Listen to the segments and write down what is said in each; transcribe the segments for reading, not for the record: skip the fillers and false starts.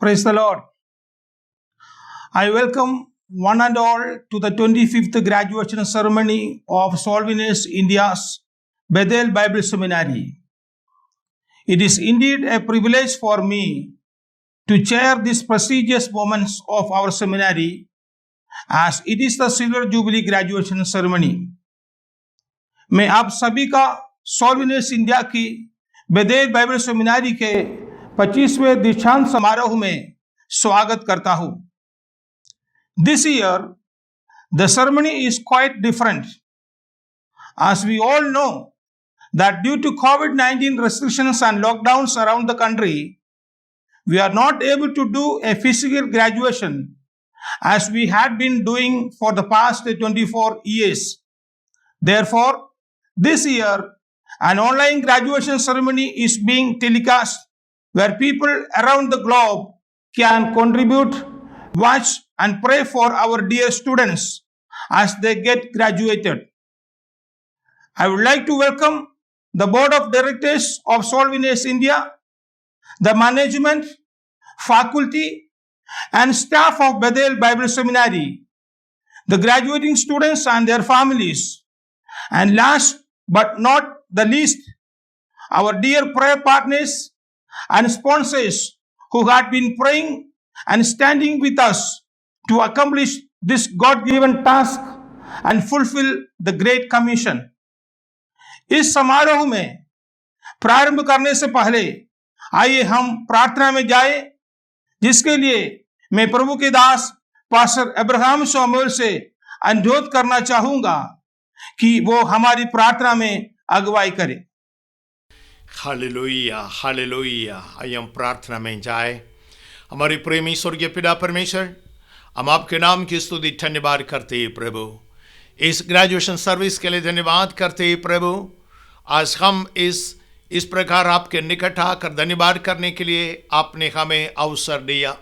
Praise the Lord. I welcome one and all to the 25th graduation ceremony of Solvinus India's Bethel Bible Seminary. It is indeed a privilege for me to chair these prestigious moments of our seminary as it is the Silver Jubilee graduation ceremony. मैं आप सभी का सोल्विनस India की Bethel Bible seminary के 25वें दीक्षांत समारोह में स्वागत करता हूं। This year, the ceremony is quite different. As we all know that due to COVID-19 restrictions and lockdowns around the country, we are not able to do a physical graduation as we had been doing for the past 24 years. Therefore, this year, an online graduation ceremony is being telecast where people around the globe can contribute, watch, and pray for our dear students as they get graduated. I would like to welcome the Board of Directors of Solvinus India, the management, faculty, and staff of Bethel Bible Seminary, the graduating students and their families, and last but not the least, our dear prayer partners and sponsors who had been praying and standing with us to accomplish this God-given task and fulfill the Great Commission. इस समारोह में प्रारंभ करने से पहले आइए हम प्रार्थना में जाएं, जिसके लिए मैं प्रभु के दास पास्टर अब्राहम शोमुएल से अनुरोध करना चाहूंगा कि वो हमारी प्रार्थना में अगुवाई करे। Hallelujah hallelujah. आइए हम प्रार्थना में जाए। हमारे प्रेमी स्वर्गीय पिता परमेश्वर, हम आपके नाम की स्तुति धन्यवाद करते हैं प्रभु। इस ग्रेजुएशन सर्विस के लिए धन्यवाद करते हैं प्रभु। आज हम इस प्रकार आपके निकट आकर धन्यवाद करने के लिए आपने हमें अवसर दिया।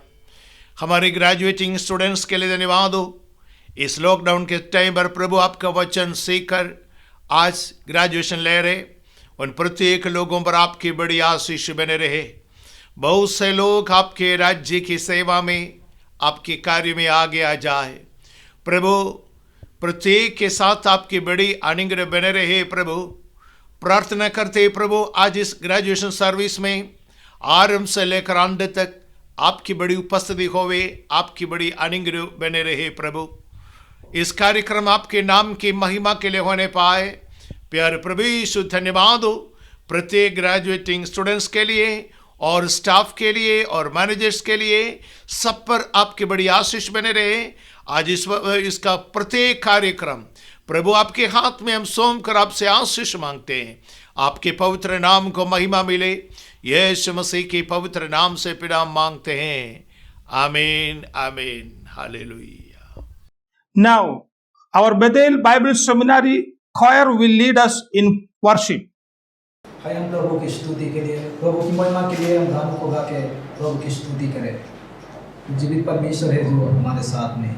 हमारे ग्रेजुएटिंग स्टूडेंट्स के लिए धन्यवाद हो। इस लॉकडाउन के टाइम पर प्रभु आपका वचन सीखकर आज ग्रेजुएशन ले रहे उन प्रत्येक लोगों पर आपकी बड़ी आशीष बने रहे। बहुत से लोग आपके राज्य की सेवा में, आपके कार्य में आगे आ जाए प्रभु। प्रत्येक के साथ आपकी बड़ी अनुग्रह बने रहे प्रभु। प्रार्थना करते प्रभु आज इस ग्रेजुएशन सर्विस में आरंभ से लेकर अंत तक आपकी बड़ी उपस्थिति होवे, आपकी बड़ी अनुग्रह बने रहे प्रभु। इस कार्यक्रम आपके नाम की महिमा के लिए होने पाए। प्यारे प्रभु यीशु धन्यवाद हो प्रत्येक ग्रेजुएटिंग स्टूडेंट्स के लिए और स्टाफ के लिए और मैनेजर्स के लिए, सब पर आपकी बड़ी आशीष बने रहे। आज इसका प्रत्येक कार्यक्रम प्रभु आपके हाथ में हम सौंप कर आपसे आशीष मांगते हैं। आपके पवित्र नाम को महिमा मिले, यीशु मसीह के पवित्र नाम से पिता मांगते हैं, आमीन आमीन। Hallelujah. Now, our Bethel Bible Seminary choir will lead us in worship. हम प्रभु की स्तुति के लिए, प्रभु की महिमा के लिए हम गानों को गा के प्रभु की स्तुति करें। जीवित परमेश्वर है जो हमारे साथ में।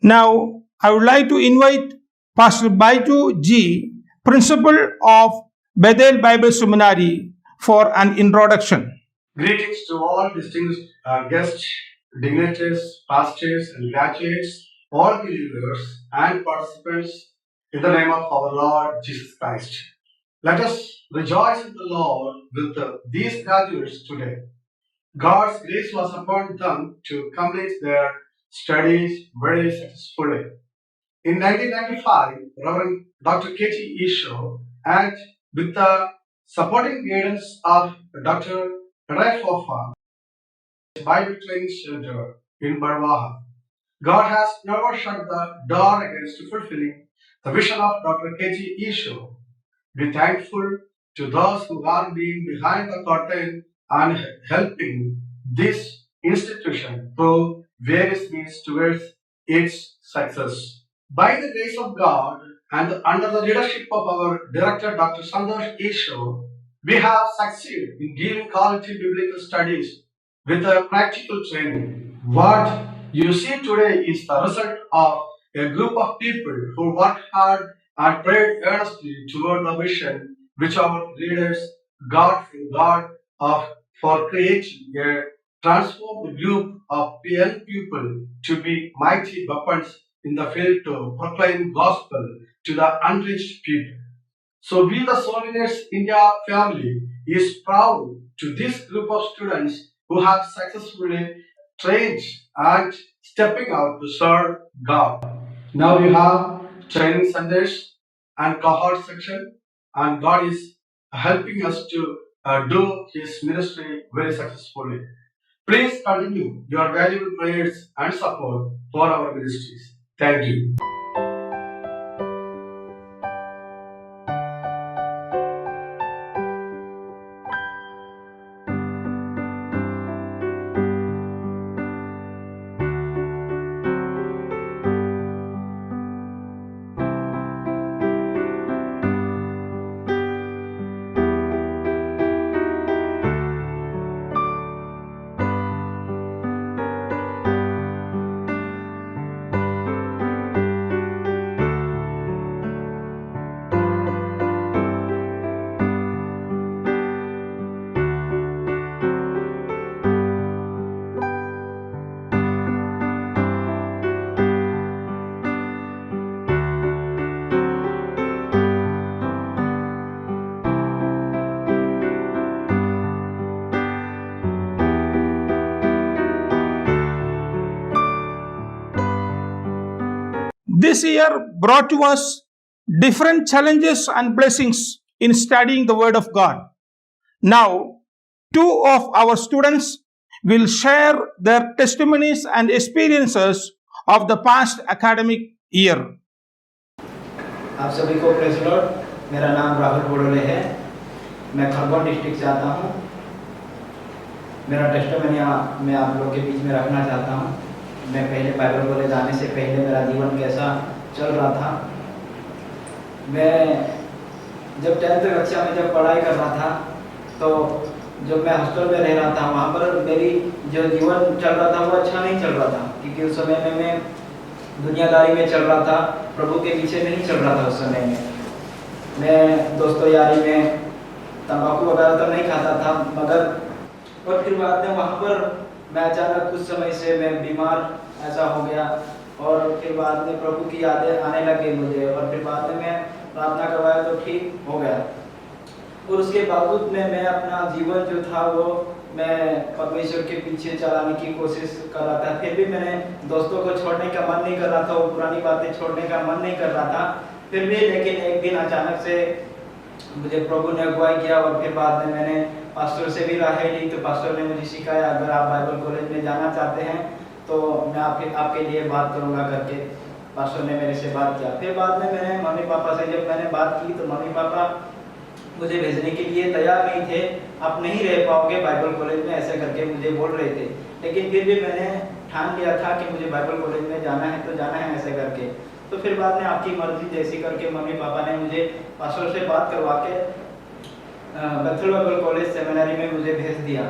Now, I would like to invite Pastor Baiju G, Principal of Bethel Bible Seminary, for an introduction. Greetings to all distinguished guests, dignitaries, pastors, and graduates, all believers and participants in the name of our Lord Jesus Christ. Let us rejoice in the Lord with these graduates today. God's grace was upon them to complete their studies very successfully. In 1995, Reverend Dr. K.T. Isho, and with the supporting guidance of Dr. Ray Fofa, Bible Training Center in Barwaha, God has never shut the door against fulfilling the vision of Dr. K.T. Isho. Be thankful to those who are being behind the curtain and helping this institution through various means towards its success. By the grace of God and under the leadership of our director, Dr. Santosh Isho, we have succeeded in giving quality biblical studies with a practical training. What you see today is the result of a group of people who worked hard and prayed earnestly toward the vision which our leaders got from God for creating a transformed group of young people to be mighty weapons in the field to proclaim gospel to the unreached people. So we, the Soliners India family, is proud to this group of students who have successfully trained and stepping out to serve God. Now we have training centers and cohort section, and God is helping us to do His ministry very successfully. Please continue your valuable prayers and support for our ministries. Thank you. This year brought to us different challenges and blessings in studying the Word of God. Now, two of our students will share their testimonies and experiences of the past academic year. आप सभी को praise Lord. मेरा नाम राहुल बोडोले है। मैं Khargone district से आता हूँ। मेरा टेस्टिमनी मैं आप लोगों के बीच में रखना चाहता हूँ। मैं पहले बाइबल कॉलेज आने से पहले मेरा जीवन कैसा चल रहा था। मैं जब 10th कक्षा में जब पढ़ाई कर रहा था, तो जब मैं हॉस्टल में रह रहा था, वहाँ पर मेरी जो जीवन चल रहा था वो अच्छा नहीं चल रहा था, क्योंकि उस समय में मैं दुनियादारी में चल रहा था, प्रभु के पीछे नहीं चल रहा था। उस समय में मैं दोस्तों यारी में तंबाकू वगैरह तो नहीं खाता था, मगर और फिर बाद में वहाँ पर मैं अचानक कुछ समय से मैं बीमार ऐसा हो गया, और फिर बाद में प्रभु की यादें आने लग गई मुझे, और फिर बाद में मैं प्रार्थना करवाया तो ठीक हो गया। और उसके बावजूद में मैं अपना जीवन जो था वो मैं परमेश्वर के पीछे चलाने की कोशिश कर रहा था। फिर भी मैंने दोस्तों को छोड़ने का मन नहीं कर रहा था, वो पुरानी बातें छोड़ने का मन नहीं कर रहा था। फिर भी लेकिन एक दिन अचानक से मुझे प्रभु ने अगुवाई किया, और फिर बाद में मैंने पास्टर से भी राय ली, तो पास्टर ने मुझे सिखाया, अगर आप बाइबल कॉलेज में जाना चाहते हैं तो मैं आपके लिए बात करूंगा करके पास्टर ने मेरे से बात किया। फिर बाद में मैंने मम्मी पापा से जब मैंने बात की, तो मम्मी पापा मुझे भेजने के लिए तैयार नहीं थे। आप नहीं रह पाओगे बाइबल कॉलेज में, ऐसे करके मुझे बोल रहे थे। लेकिन फिर भी मैंने ठान लिया था कि मुझे बाइबल कॉलेज में जाना है तो जाना है, ऐसे करके। तो फिर बाद में आपकी मर्जी जैसी करके मम्मी पापा ने मुझे पास्टर से बात करवा के बेथेल बाइबल कॉलेज सेमिनरी में मुझे भेज दिया।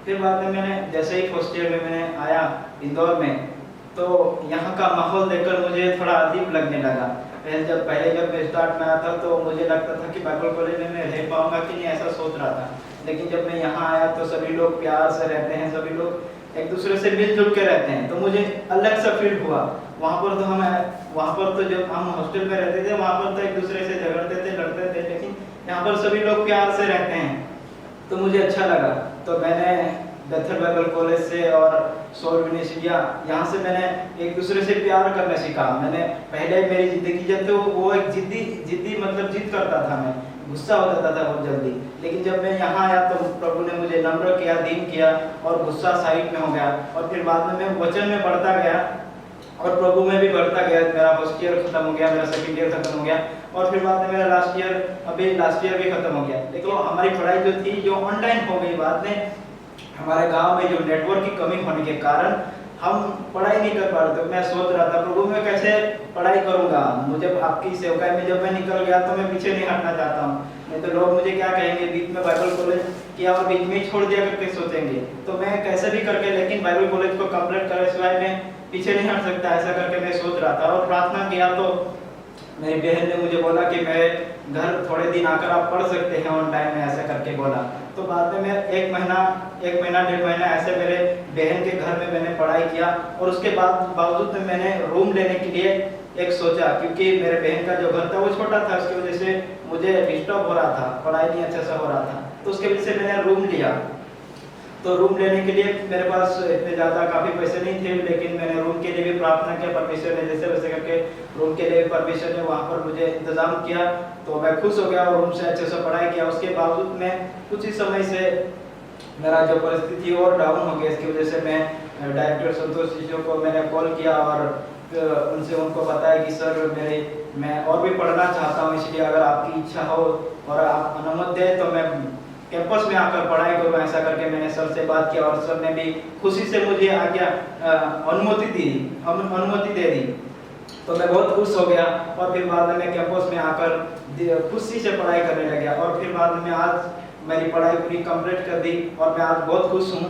फिर बाद में मैंने जैसे ही फर्स्ट ईयर में मैंने आया इंदौर में, तो यहाँ का माहौल देखकर मुझे थोड़ा अजीब लगने लगा। पहले जब मैं स्टार्ट में आया था तो मुझे लगता था कि बाइबल कॉलेज में मैं रह पाऊंगा कि नहीं, ऐसा सोच रहा था। लेकिन जब मैं यहाँ आया तो सभी लोग प्यार से रहते हैं, सभी लोग एक दूसरे से मिलजुल के रहते हैं, तो मुझे अलग सा फील हुआ। वहाँ पर तो जब हम हॉस्टल में रहते थे वहाँ पर तो एक दूसरे से झगड़ते थे, लड़ते थे, लेकिन यहाँ पर सभी लोग प्यार से रहते हैं, तो मुझे अच्छा लगा। तो मैंने बेथल बाइबल कॉलेज से और सोल विनेस इंडिया, यहाँ से मैंने एक दूसरे से प्यार करना सीखा। मैंने पहले मेरी ज़िंदगी जब तो वो एक जिद्दी मतलब जिद करता था, मैं गुस्सा हो जाता था बहुत जल्दी। लेकिन जब मैं यहाँ आया तो प्रभु ने मुझे नम्र किया, दीन किया और गुस्सा साइड में हो गया। और फिर बाद में मैं वचन में बढ़ता गया और प्रभु में भी बढ़ता गया। मेरा फर्स्ट ईयर खत्म हो गया, मेरा सेकंड ईयर खत्म हो गया और फिर बाद में मेरा लास्ट ईयर भी खत्म हो गया। लेकिन हमारी पढ़ाई जो थी जो ऑनलाइन हो गई। बाद में हमारे गांव में जो नेटवर्क की कमी होने के कारण हम पढ़ाई नहीं कर पा रहे थे। मैं सोच रहा था प्रभु मैं कैसे पढ़ाई करूंगा, मुझे आपकी सेवकाई में जब मैं निकल गया तो मैं पीछे नहीं हटना चाहता हूँ, नहीं तो लोग मुझे क्या कहेंगे, बीच में बाइबल कॉलेज किया और बीच में ही छोड़ दिया करके सोचेंगे। तो मैं कैसे भी करके लेकिन बाइबल कॉलेज को कंप्लीट करे सिवाय मैं पीछे नहीं हट सकता, ऐसा करके मैं सोच रहा था। और प्रार्थना किया तो मेरी बहन ने मुझे बोला कि मैं घर थोड़े दिन आकर आप पढ़ सकते हैं ऑनलाइन में, ऐसा करके बोला। तो बाद में मैं एक महीना 1.5 महीना ऐसे मेरे बहन के घर में मैंने पढ़ाई किया। और उसके बावजूद में मैंने रूम लेने के लिए एक सोचा, क्योंकि मेरे बहन का जो घर था वो छोटा था, उसकी वजह से मुझे डिस्टर्ब हो रहा था, पढ़ाई नहीं अच्छे से हो रहा था, तो उसके वजह से मैंने रूम लिया। तो रूम लेने के लिए मेरे पास इतने ज़्यादा काफ़ी पैसे नहीं थे, लेकिन मैंने रूम के लिए भी प्रार्थना किया, परमेश्वर ने जैसे वैसे करके रूम के लिए परमेश्वर ने वहाँ पर मुझे इंतज़ाम किया। तो मैं खुश हो गया और रूम से अच्छे से पढ़ाई किया। उसके बावजूद में कुछ ही समय से मेरा जो परिस्थिति और डाउन हो गया, इसकी वजह से मैं डायरेक्टर संतोष जी को मैंने कॉल किया और उनको बताया कि सर मैं और भी पढ़ना चाहता हूँ, इसलिए अगर आपकी इच्छा हो और आप अनुमति दें तो मैं कैंपस में आकर पढ़ाई करूँ, ऐसा करके मैंने सर से बात किया और सर ने भी खुशी से मुझे अनुमति दे दी। तो मैं बहुत खुश हो गया और फिर बाद में मैं कैंपस में आकर खुशी से पढ़ाई करने लगा। और फिर बाद में आज मेरी पढ़ाई पूरी कंप्लीट कर दी और मैं आज बहुत खुश हूँ।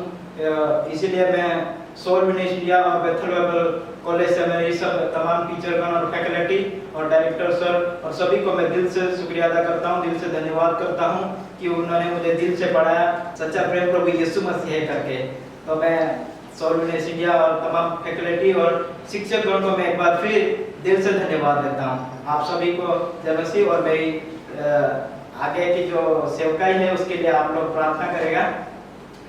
इसीलिए मैं सोल विनेस इंडिया और बेथल बाइबल कॉलेज से मेरे सब तमाम टीचरगण और फैकल्टी और डायरेक्टर सर और सभी को मैं दिल से शुक्रिया अदा करता हूँ, दिल से धन्यवाद करता हूँ कि उन्होंने मुझे दिल से पढ़ाया, सच्चा प्रेम प्रभु यीशु मसीह है करके। तो मैं सोल विनेस इंडिया और तमाम फैकल्टी और शिक्षकगण को मैं एक बार फिर दिल से धन्यवाद देता हूँ। आप सभी को जय मसीह। और मेरी आगे की जो सेवकाई है उसके लिए आप लोग प्रार्थना करेगा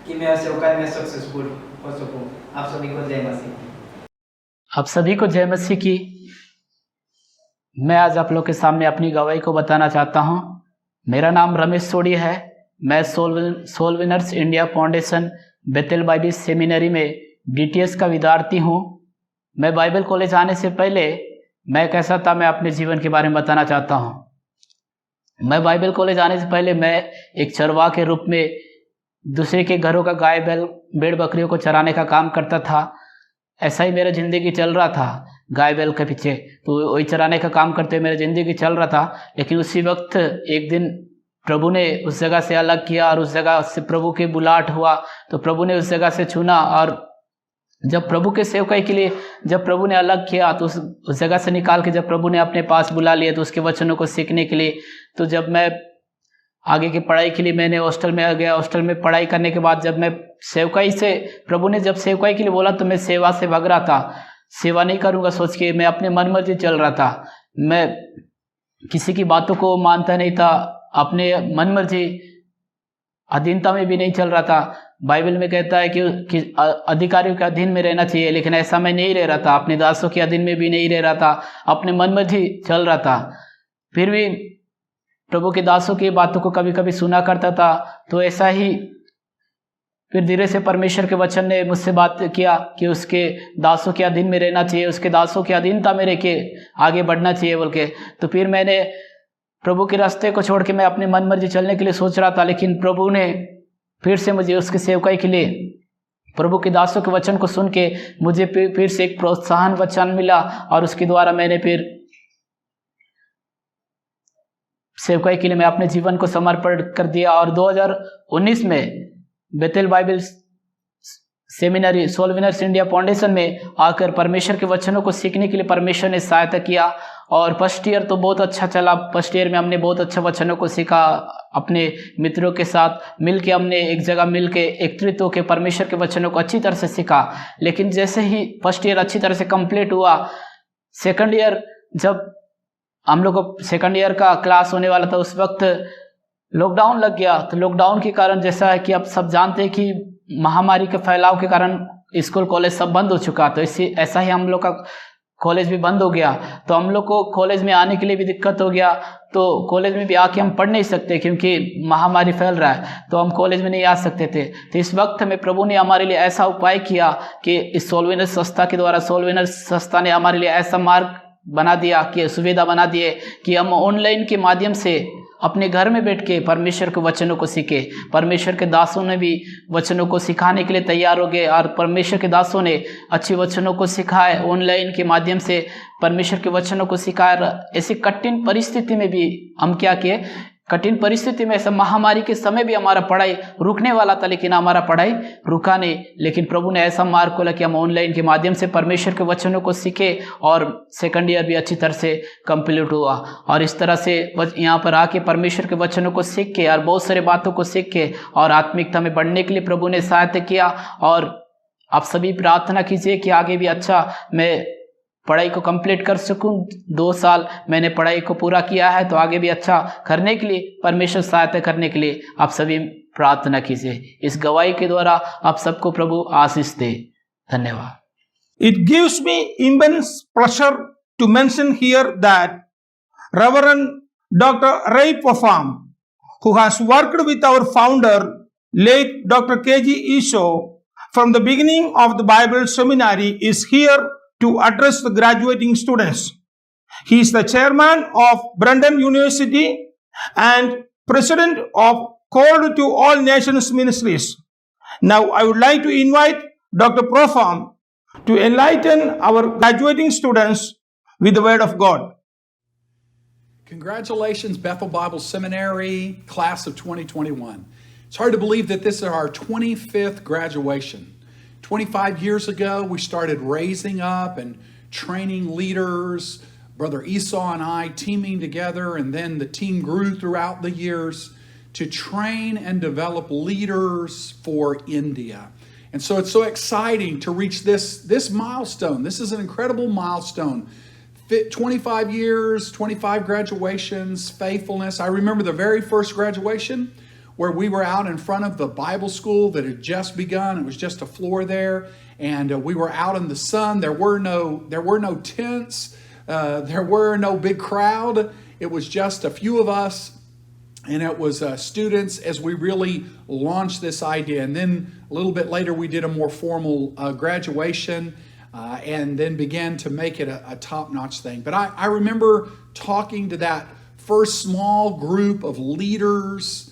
कि मैं सेवकाई में सक्सेसफुल हो सकूँ। आप सभी को जय मसीह। आप सभी को जय मसीह की। मैं आज आप लोग के सामने अपनी गवाही को बताना चाहता हूँ। मेरा नाम रमेश सोडी है। मैं soul winners India foundation Bethel Bible seminary में DTS का विद्यार्थी हूँ। मैं बाइबल कॉलेज आने से पहले मैं कैसा था, मैं अपने जीवन के बारे में बताना चाहता हूँ। मैं बाइबल कॉलेज आने से पहले मैं एक चरवाह के रूप में दूसरे के घरों का गाय बैल भेड़ बकरियों को चराने का काम करता था। ऐसा ही मेरा ज़िंदगी चल रहा था, गाय बैल के पीछे, तो वही चराने का काम करते हुए मेरा ज़िंदगी चल रहा था। लेकिन उसी वक्त एक दिन प्रभु ने उस जगह से अलग किया और उस जगह से प्रभु के बुलाहट हुआ, तो प्रभु ने उस जगह से चुना। और जब प्रभु के सेवकाई के लिए जब प्रभु ने अलग किया तो उस जगह से निकाल के जब प्रभु ने अपने पास बुला लिया तो उसके वचनों को सीखने के लिए, तो जब मैं आगे की पढ़ाई के लिए मैंने हॉस्टल में आ गया। हॉस्टल में पढ़ाई करने के बाद जब मैं सेवकाई से, प्रभु ने जब सेवकाई के लिए बोला तो मैं सेवा से भाग रहा था। सेवा नहीं करूँगा सोच के मैं अपने मन मर्जी चल रहा था। मैं किसी की बातों को मानता नहीं था, अपने मन मर्जी अधीनता में भी नहीं चल रहा था। बाइबल में कहता है कि अधिकारियों के अधीन में रहना चाहिए, लेकिन ऐसा मैं नहीं रह रहा था। अपने दासों के अधीन में भी नहीं रह रहा था, अपने मन मर्जी चल रहा था। फिर भी प्रभु के दासों की बातों को कभी कभी सुना करता था। तो ऐसा ही फिर धीरे से परमेश्वर के वचन ने मुझसे बात किया कि उसके दासों के अधीन में रहना चाहिए, उसके दासों के अधीनता में रह के आगे बढ़ना चाहिए बोल के। तो फिर मैंने प्रभु के रास्ते को छोड़ के मैं अपने मन मर्जी चलने के लिए सोच रहा था। लेकिन प्रभु ने फिर से मुझे उसके सेवकाई के लिए प्रभु के दासों के वचन को सुन के मुझे फिर से एक प्रोत्साहन वचन मिला और उसके द्वारा मैंने फिर सेवकाई के लिए मैं अपने जीवन को समर्पण कर दिया। और 2019 में Bethel Bible seminary soul winners India foundation में आकर परमेश्वर के वचनों को सीखने के लिए परमेश्वर ने सहायता किया। और फर्स्ट ईयर तो बहुत अच्छा चला। फर्स्ट ईयर में हमने बहुत अच्छा वचनों को सीखा। अपने मित्रों के साथ मिलके हमने एक जगह मिलके एकत्रित होकर परमेश्वर के वचनों को अच्छी तरह से सीखा। लेकिन जैसे ही फर्स्ट ईयर अच्छी तरह से कंप्लीट हुआ, सेकंड ईयर जब हम लोग को सेकंड ईयर का क्लास होने वाला था, उस वक्त लॉकडाउन लग गया। तो लॉकडाउन के कारण जैसा है कि अब सब जानते हैं कि महामारी के फैलाव के कारण स्कूल कॉलेज सब बंद हो चुका। तो इसी ऐसा ही हम लोग का कॉलेज भी बंद हो गया। तो हम लोग को कॉलेज में आने के लिए भी दिक्कत हो गया। तो कॉलेज में भी आके हम पढ़ नहीं सकते क्योंकि महामारी फैल रहा है, तो हम कॉलेज में नहीं आ सकते थे। तो इस वक्त में प्रभु ने हमारे लिए ऐसा उपाय किया कि इस सोलविनर्स संस्था के द्वारा सोलविनर्स संस्था ने हमारे लिए ऐसा मार्ग बना दिया कि सुविधा बना दिए कि हम ऑनलाइन के माध्यम से अपने घर में बैठ के परमेश्वर के वचनों को सीखे। परमेश्वर के दासों ने भी वचनों को सिखाने के लिए तैयार हो गए और परमेश्वर के दासों ने अच्छी वचनों को सिखाए, ऑनलाइन के माध्यम से परमेश्वर के वचनों को सिखाया। ऐसी कठिन परिस्थिति में भी हम क्या किए, कठिन परिस्थिति में ऐसा महामारी के समय भी हमारा पढ़ाई रुकने वाला था, लेकिन हमारा पढ़ाई रुका नहीं। लेकिन प्रभु ने ऐसा मार्ग खोला कि हम ऑनलाइन के माध्यम से परमेश्वर के वचनों को सीखे और सेकंड ईयर भी अच्छी तरह से कंप्लीट हुआ। और इस तरह से यहाँ पर आके परमेश्वर के वचनों को सीख के और बहुत सारी बातों को सीख के और आत्मिकता में बढ़ने के लिए प्रभु ने सहायता किया। और आप सभी प्रार्थना कीजिए कि आगे भी अच्छा मैं पढ़ाई को कंप्लीट कर सकूं। 2 साल मैंने पढ़ाई को पूरा किया है, तो आगे भी अच्छा करने के लिए परमेश्वर सहायता करने के लिए आप सभी प्रार्थना कीजिए। इस गवाही के द्वारा आप सबको प्रभु आशीष दे। धन्यवाद। It gives me immense pleasure to mention here that Reverend Dr. Ray Pofam, who has worked with our founder, late Dr. K.G. Isho, from the beginning of the Bible Seminary, is here to address the graduating students. He is the chairman of Brandon University and president of Called to All Nations Ministries. Now, I would like to invite Dr. Profam to enlighten our graduating students with the Word of God. Congratulations, Bethel Bible Seminary, class of 2021. It's hard to believe that this is our 25th graduation. 25 years ago, we started raising up and training leaders, Brother Esau and I teaming together, and then the team grew throughout the years to train and develop leaders for India. And so it's so exciting to reach this milestone. This is an incredible milestone. 25 years, 25 graduations, faithfulness. I remember the very first graduation where we were out in front of the Bible school that had just begun. It was just a floor there, and we were out in the sun. There were no tents. There were no big crowd. It was just a few of us, and it was students as we really launched this idea. And then a little bit later, we did a more formal graduation, and then began to make it a top-notch thing. But I remember talking to that first small group of leaders,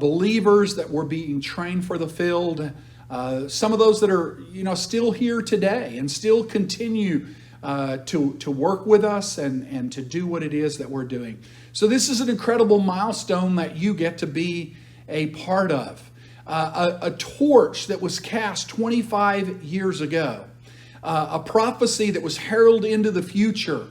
believers that were being trained for the field. Some of those that are, still here today and still continue to work with us and to do what it is that we're doing. So this is an incredible milestone that you get to be a part of. A torch that was cast 25 years ago. A prophecy that was heralded into the future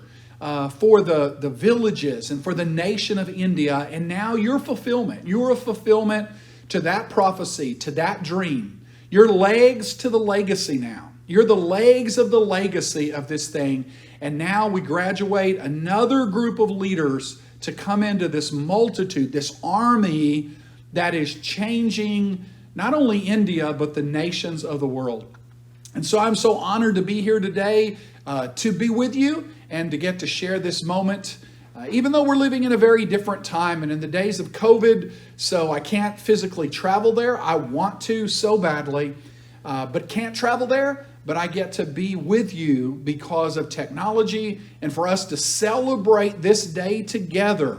for the villages and for the nation of India, and now your fulfillment. You're a fulfillment to that prophecy, to that dream. You're legs to the legacy now. You're the legs of the legacy of this thing, and now we graduate another group of leaders to come into this multitude, this army that is changing not only India, but the nations of the world. And so I'm so honored to be here today, to be with you and to get to share this moment. Even though we're living in a very different time and in the days of COVID, so I can't physically travel there. I want to so badly, but can't travel there. But I get to be with you because of technology and for us to celebrate this day together.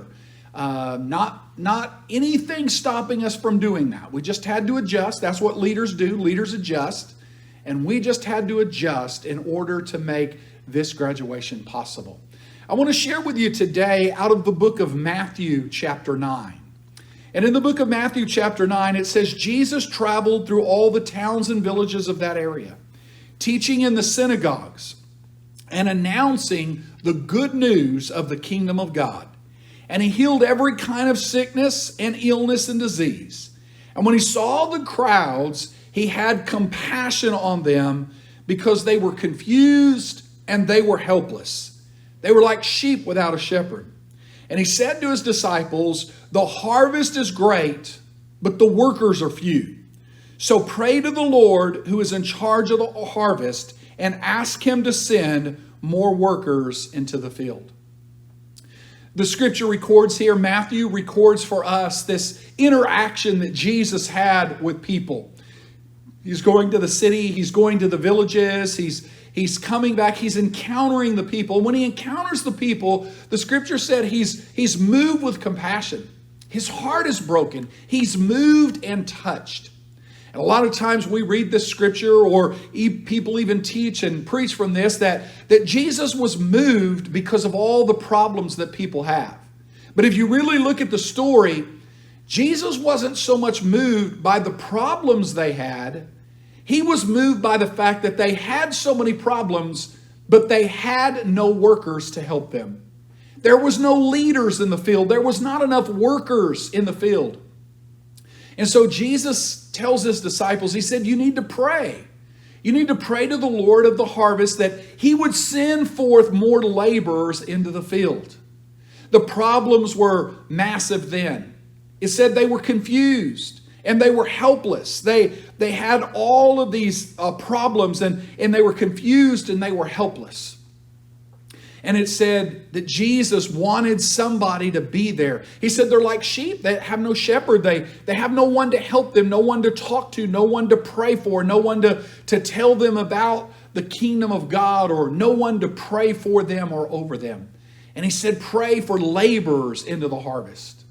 Not anything stopping us from doing that. We just had to adjust. That's what leaders do. Leaders adjust. And we just had to adjust in order to make this graduation possible. I want to share with you today out of the book of Matthew chapter 9. And in the book of Matthew chapter 9, it says Jesus traveled through all the towns and villages of that area, teaching in the synagogues and announcing the good news of the kingdom of God. And he healed every kind of sickness and illness and disease. And when he saw the crowds, he had compassion on them because they were confused and they were helpless. They were like sheep without a shepherd. And he said to his disciples, the harvest is great, but the workers are few. So pray to the Lord who is in charge of the harvest and ask him to send more workers into the field. The scripture records here, Matthew records for us this interaction that Jesus had with people. He's going to the city, he's going to the villages, he's coming back, he's encountering the people. When he encounters the people, the scripture said he's moved with compassion. His heart is broken. He's moved and touched. And a lot of times we read this scripture, or people even teach and preach from this, that Jesus was moved because of all the problems that people have. But if you really look at the story, Jesus wasn't so much moved by the problems they had. He was moved by the fact that they had so many problems, but they had no workers to help them. There was no leaders in the field. There was not enough workers in the field. And so Jesus tells his disciples, he said, you need to pray. You need to pray to the Lord of the harvest that he would send forth more laborers into the field. The problems were massive then. It said they were confused and they were helpless. They had all of these problems and they were confused and they were helpless. And it said that Jesus wanted somebody to be there. He said they're like sheep that have no shepherd. They have no one to help them, no one to talk to, no one to pray for, no one to tell them about the kingdom of God, or no one to pray for them or over them. And he said, pray for laborers into the harvest.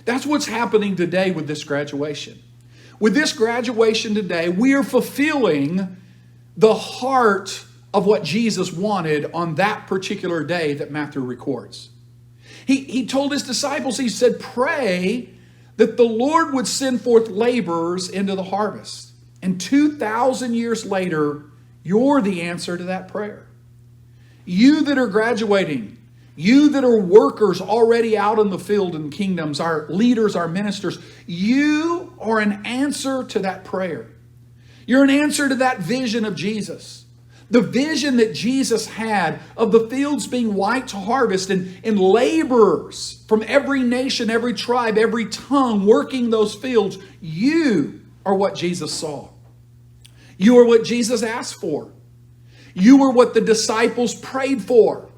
That's what's happening today with this graduation. With this graduation today, we are fulfilling the heart of what Jesus wanted on that particular day that Matthew records. He told his disciples, he said, pray that the Lord would send forth laborers into the harvest. And 2,000 years later, you're the answer to that prayer. You that are graduating, you that are workers already out in the field and kingdoms, our leaders, our ministers, you are an answer to that prayer. You're an answer to that vision of Jesus. The vision that Jesus had of the fields being white to harvest and laborers from every nation, every tribe, every tongue working those fields. You are what Jesus saw. You are what Jesus asked for. You are what the disciples prayed for.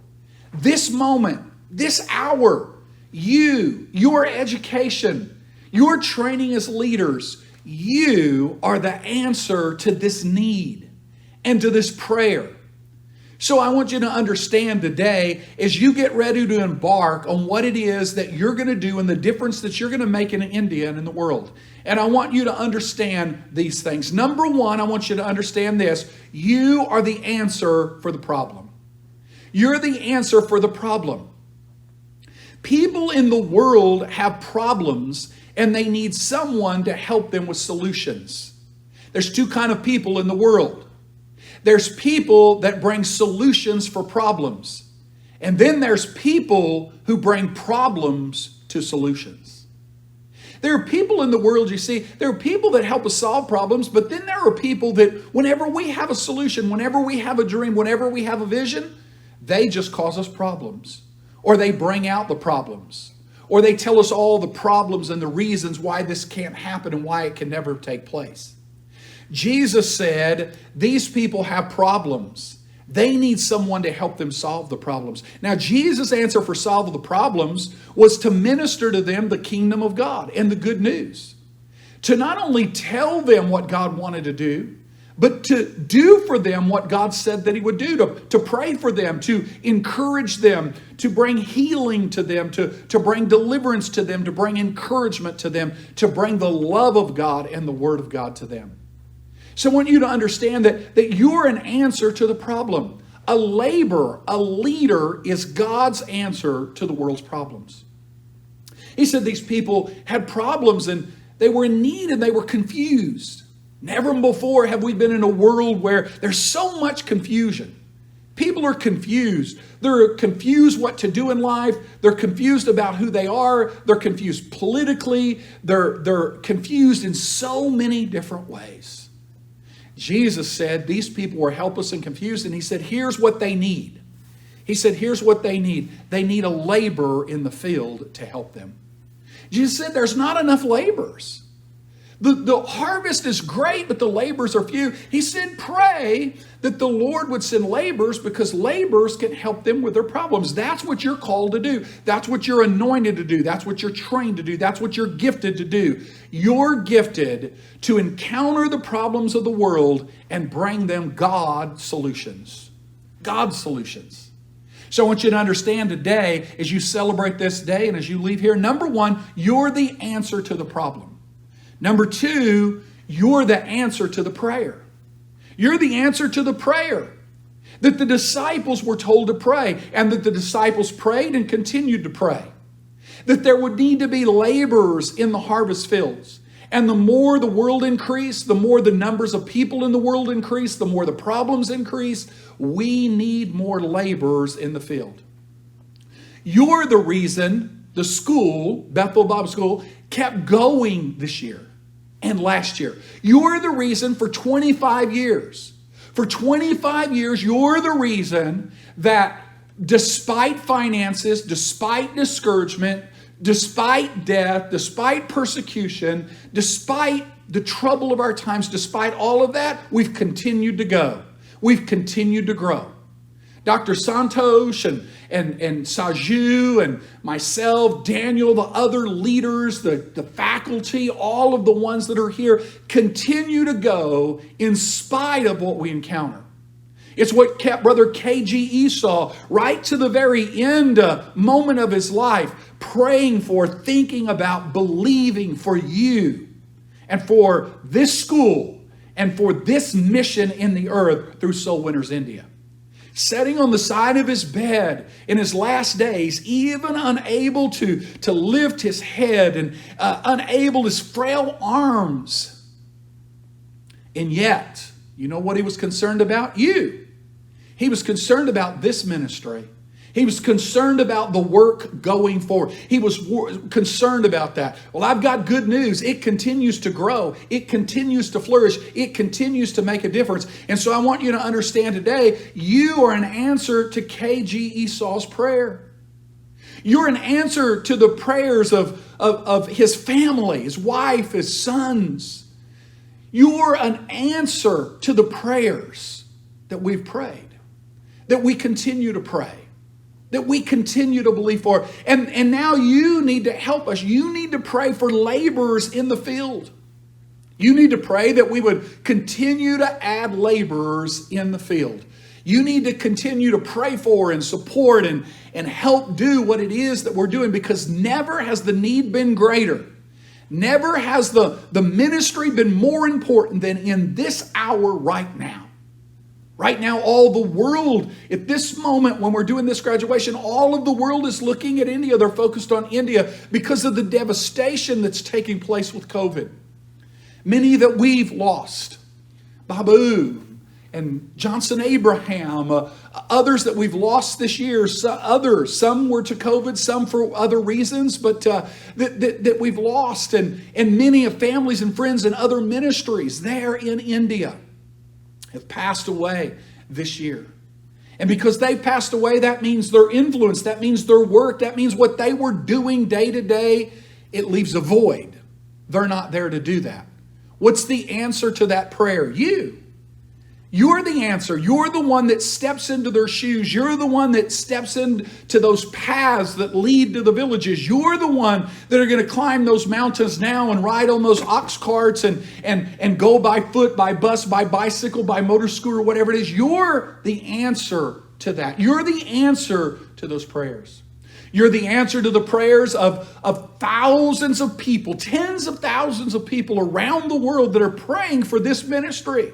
This moment, this hour, your education, your training as leaders, you are the answer to this need and to this prayer. So I want you to understand today, as you get ready to embark on what it is that you're going to do and the difference that you're going to make in India and in the world. And I want you to understand these things. Number one, I want you to understand this. You are the answer for the problem. You're the answer for the problem. People in the world have problems and they need someone to help them with solutions. There's two kinds of people in the world. There's people that bring solutions for problems. And then there's people who bring problems to solutions. There are people in the world, you see, there are people that help us solve problems, but then there are people that whenever we have a solution, whenever we have a dream, whenever we have a vision, they just cause us problems. Or they bring out the problems. Or they tell us all the problems and the reasons why this can't happen and why it can never take place. Jesus said, these people have problems. They need someone to help them solve the problems. Now, Jesus' answer for solving the problems was to minister to them the kingdom of God and the good news. To not only tell them what God wanted to do, but to do for them what God said that he would do, to pray for them, to encourage them, to bring healing to them, to bring deliverance to them, to bring encouragement to them, to bring the love of God and the word of God to them. So I want you to understand that you're an answer to the problem. A laborer, a leader is God's answer to the world's problems. He said these people had problems and they were in need and they were confused. Never before have we been in a world where there's so much confusion. People are confused. They're confused what to do in life. They're confused about who they are. They're confused politically. They're confused in so many different ways. Jesus said these people were helpless and confused, and he said, here's what they need. He said, here's what they need. They need a laborer in the field to help them. Jesus said there's not enough laborers. The harvest is great, but the laborers are few. He said, pray that the Lord would send laborers because laborers can help them with their problems. That's what you're called to do. That's what you're anointed to do. That's what you're trained to do. That's what you're gifted to do. You're gifted to encounter the problems of the world and bring them God solutions. God solutions. So I want you to understand today, as you celebrate this day and as you leave here, number one, you're the answer to the problem. Number two, you're the answer to the prayer. You're the answer to the prayer that the disciples were told to pray, and that the disciples prayed and continued to pray. That there would need to be laborers in the harvest fields. And the more the world increased, the more the numbers of people in the world increased, the more the problems increased. We need more laborers in the field. You're the reason the school, Bethel Bible School, kept going this year and last year. You're the reason for 25 years. For 25 years, you're the reason that despite finances, despite discouragement, despite death, despite persecution, despite the trouble of our times, despite all of that, we've continued to go. We've continued to grow. Dr. Santosh and Saju and myself, Daniel, the other leaders, the faculty, all of the ones that are here continue to go in spite of what we encounter. It's what kept Brother K.G. Esau right to the very end moment of his life, praying for, thinking about, believing for you and for this school and for this mission in the earth through Soul Winners India. Sitting on the side of his bed in his last days, even unable to lift his head and unable his frail arms. And yet, you know what he was concerned about? You. He was concerned about this ministry. He was concerned about the work going forward. He was concerned about that. Well, I've got good news. It continues to grow. It continues to flourish. It continues to make a difference. And so I want you to understand today, you are an answer to K.G. Esau's prayer. You're an answer to the prayers of his family, his wife, his sons. You're an answer to the prayers that we've prayed, that we continue to pray, that we continue to believe for. And now you need to help us. You need to pray for laborers in the field. You need to pray that we would continue to add laborers in the field. You need to continue to pray for and support and help do what it is that we're doing, because never has the need been greater. Never has the ministry been more important than in this hour right now. Right now, all the world, at this moment when we're doing this graduation, all of the world is looking at India. They're focused on India because of the devastation that's taking place with COVID. Many that we've lost. Babu and Johnson Abraham, others that we've lost this year, some were to COVID, some for other reasons, but that we've lost, and many of families and friends and other ministries there in India have passed away this year. And because they passed away, that means their influence, that means their work, that means what they were doing day to day, it leaves a void. They're not there to do that. What's the answer to that prayer? You. You're the answer. You're the one that steps into their shoes. You're the one that steps into those paths that lead to the villages. You're the one that are going to climb those mountains now and ride on those ox carts and go by foot, by bus, by bicycle, by motor scooter, whatever it is. You're the answer to that. You're the answer to those prayers. You're the answer to the prayers of thousands of people, tens of thousands of people around the world that are praying for this ministry,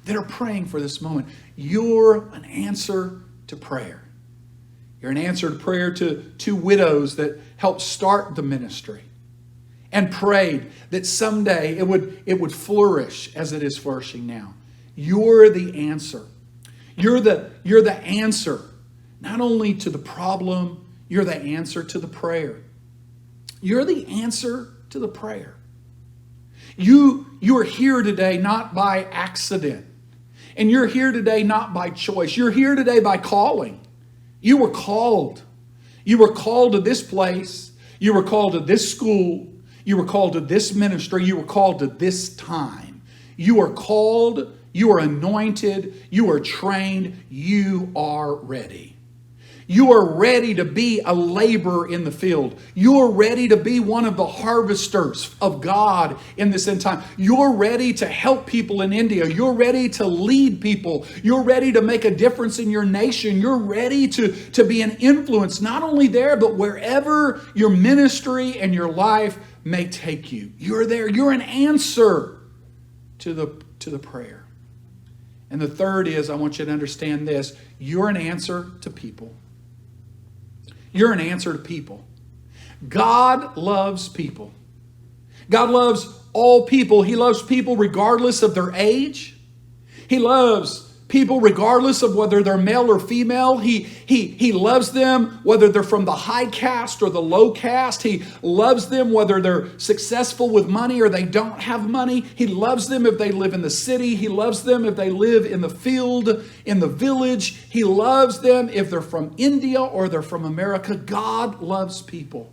that are praying for this moment. You're an answer to prayer. You're an answer to prayer to two widows that helped start the ministry and prayed that someday it would flourish as it is flourishing now. You're the answer. You're the answer, not only to the problem, you're the answer to the prayer. You're the answer to the prayer. You are here today not by accident. And you're here today not by choice. You're here today by calling. You were called. You were called to this place. You were called to this school. You were called to this ministry. You were called to this time. You are called. You are anointed. You are trained. You are ready. You are ready to be a laborer in the field. You are ready to be one of the harvesters of God in this end time. You're ready to help people in India. You're ready to lead people. You're ready to make a difference in your nation. You're ready to be an influence, not only there, but wherever your ministry and your life may take you. You're there. You're an answer to the prayer. And the third is, I want you to understand this, you're an answer to people. You're an answer to people. God loves people. God loves all people. He loves people regardless of their age. He loves people regardless of whether they're male or female. He loves them whether they're from the high caste or the low caste. He loves them whether they're successful with money or they don't have money. He loves them if they live in the city. He loves them if they live in the field, in the village. He loves them if they're from India or they're from America. God loves people.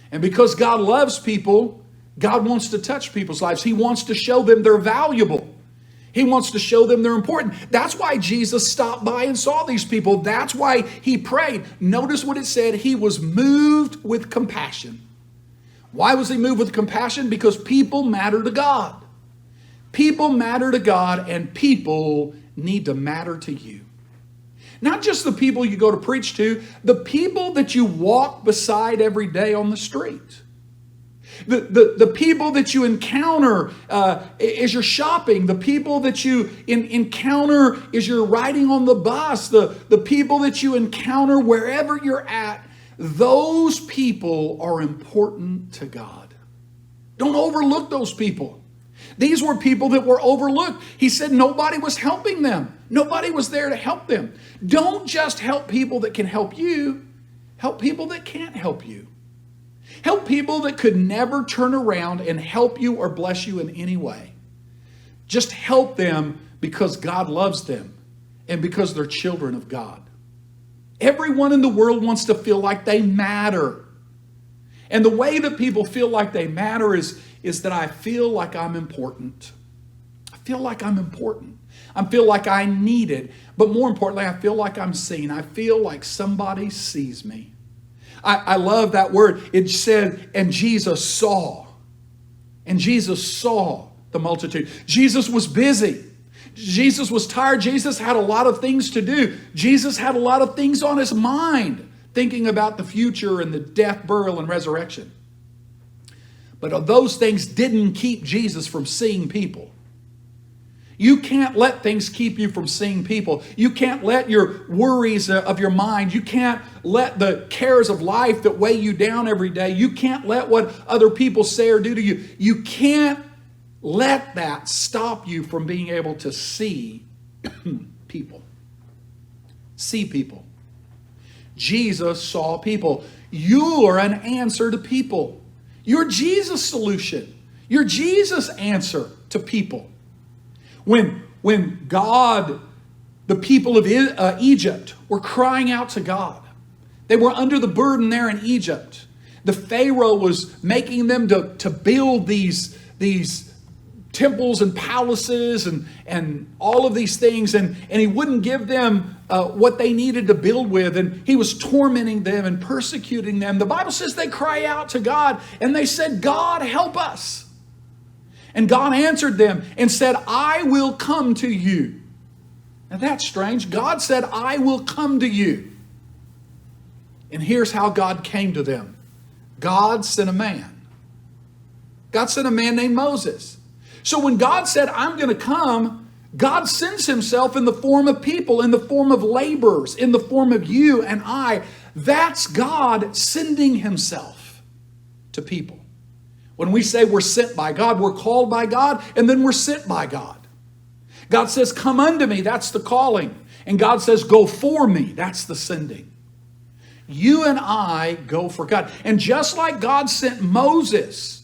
And because God loves people, God wants to touch people's lives. He wants to show them they're valuable. He wants to show them they're important. That's why Jesus stopped by and saw these people. That's why he prayed. Notice what it said. He was moved with compassion. Why was he moved with compassion? Because people matter to God. People matter to God, and people need to matter to you. Not just the people you go to preach to, the people that you walk beside every day on the street. The people that you encounter as you're shopping, the people that you encounter as you're riding on the bus, the people that you encounter wherever you're at, those people are important to God. Don't overlook those people. These were people that were overlooked. He said nobody was helping them. Nobody was there to help them. Don't just help people that can help you. Help people that can't help you. Help people that could never turn around and help you or bless you in any way. Just help them because God loves them and because they're children of God. Everyone in the world wants to feel like they matter. And the way that people feel like they matter is that I feel like I'm important. I feel like I'm important. I feel like I'm needed. But more importantly, I feel like I'm seen. I feel like somebody sees me. I love that word. It said, and Jesus saw. And Jesus saw the multitude. Jesus was busy. Jesus was tired. Jesus had a lot of things to do. Jesus had a lot of things on his mind, thinking about the future and the death, burial, and resurrection. But those things didn't keep Jesus from seeing people. You can't let things keep you from seeing people. You can't let your worries of your mind, you can't let the cares of life that weigh you down every day, you can't let what other people say or do to you, you can't let that stop you from being able to see people. See people. Jesus saw people. You are an answer to people. You're Jesus' solution. You're Jesus' answer to people. When God, the people of Egypt were crying out to God, they were under the burden there in Egypt. The Pharaoh was making them to build these temples and palaces and all of these things, and he wouldn't give them what they needed to build with, and he was tormenting them and persecuting them. The Bible says they cry out to God and they said, God, help us. And God answered them and said, I will come to you. Now that's strange. God said, I will come to you. And here's how God came to them. God sent a man. God sent a man named Moses. So when God said, I'm going to come, God sends himself in the form of people, in the form of laborers, in the form of you and I. That's God sending himself to people. When we say we're sent by God, we're called by God, and then we're sent by God. God says, come unto me, that's the calling. And God says, go for me, that's the sending. You and I go for God. And just like God sent Moses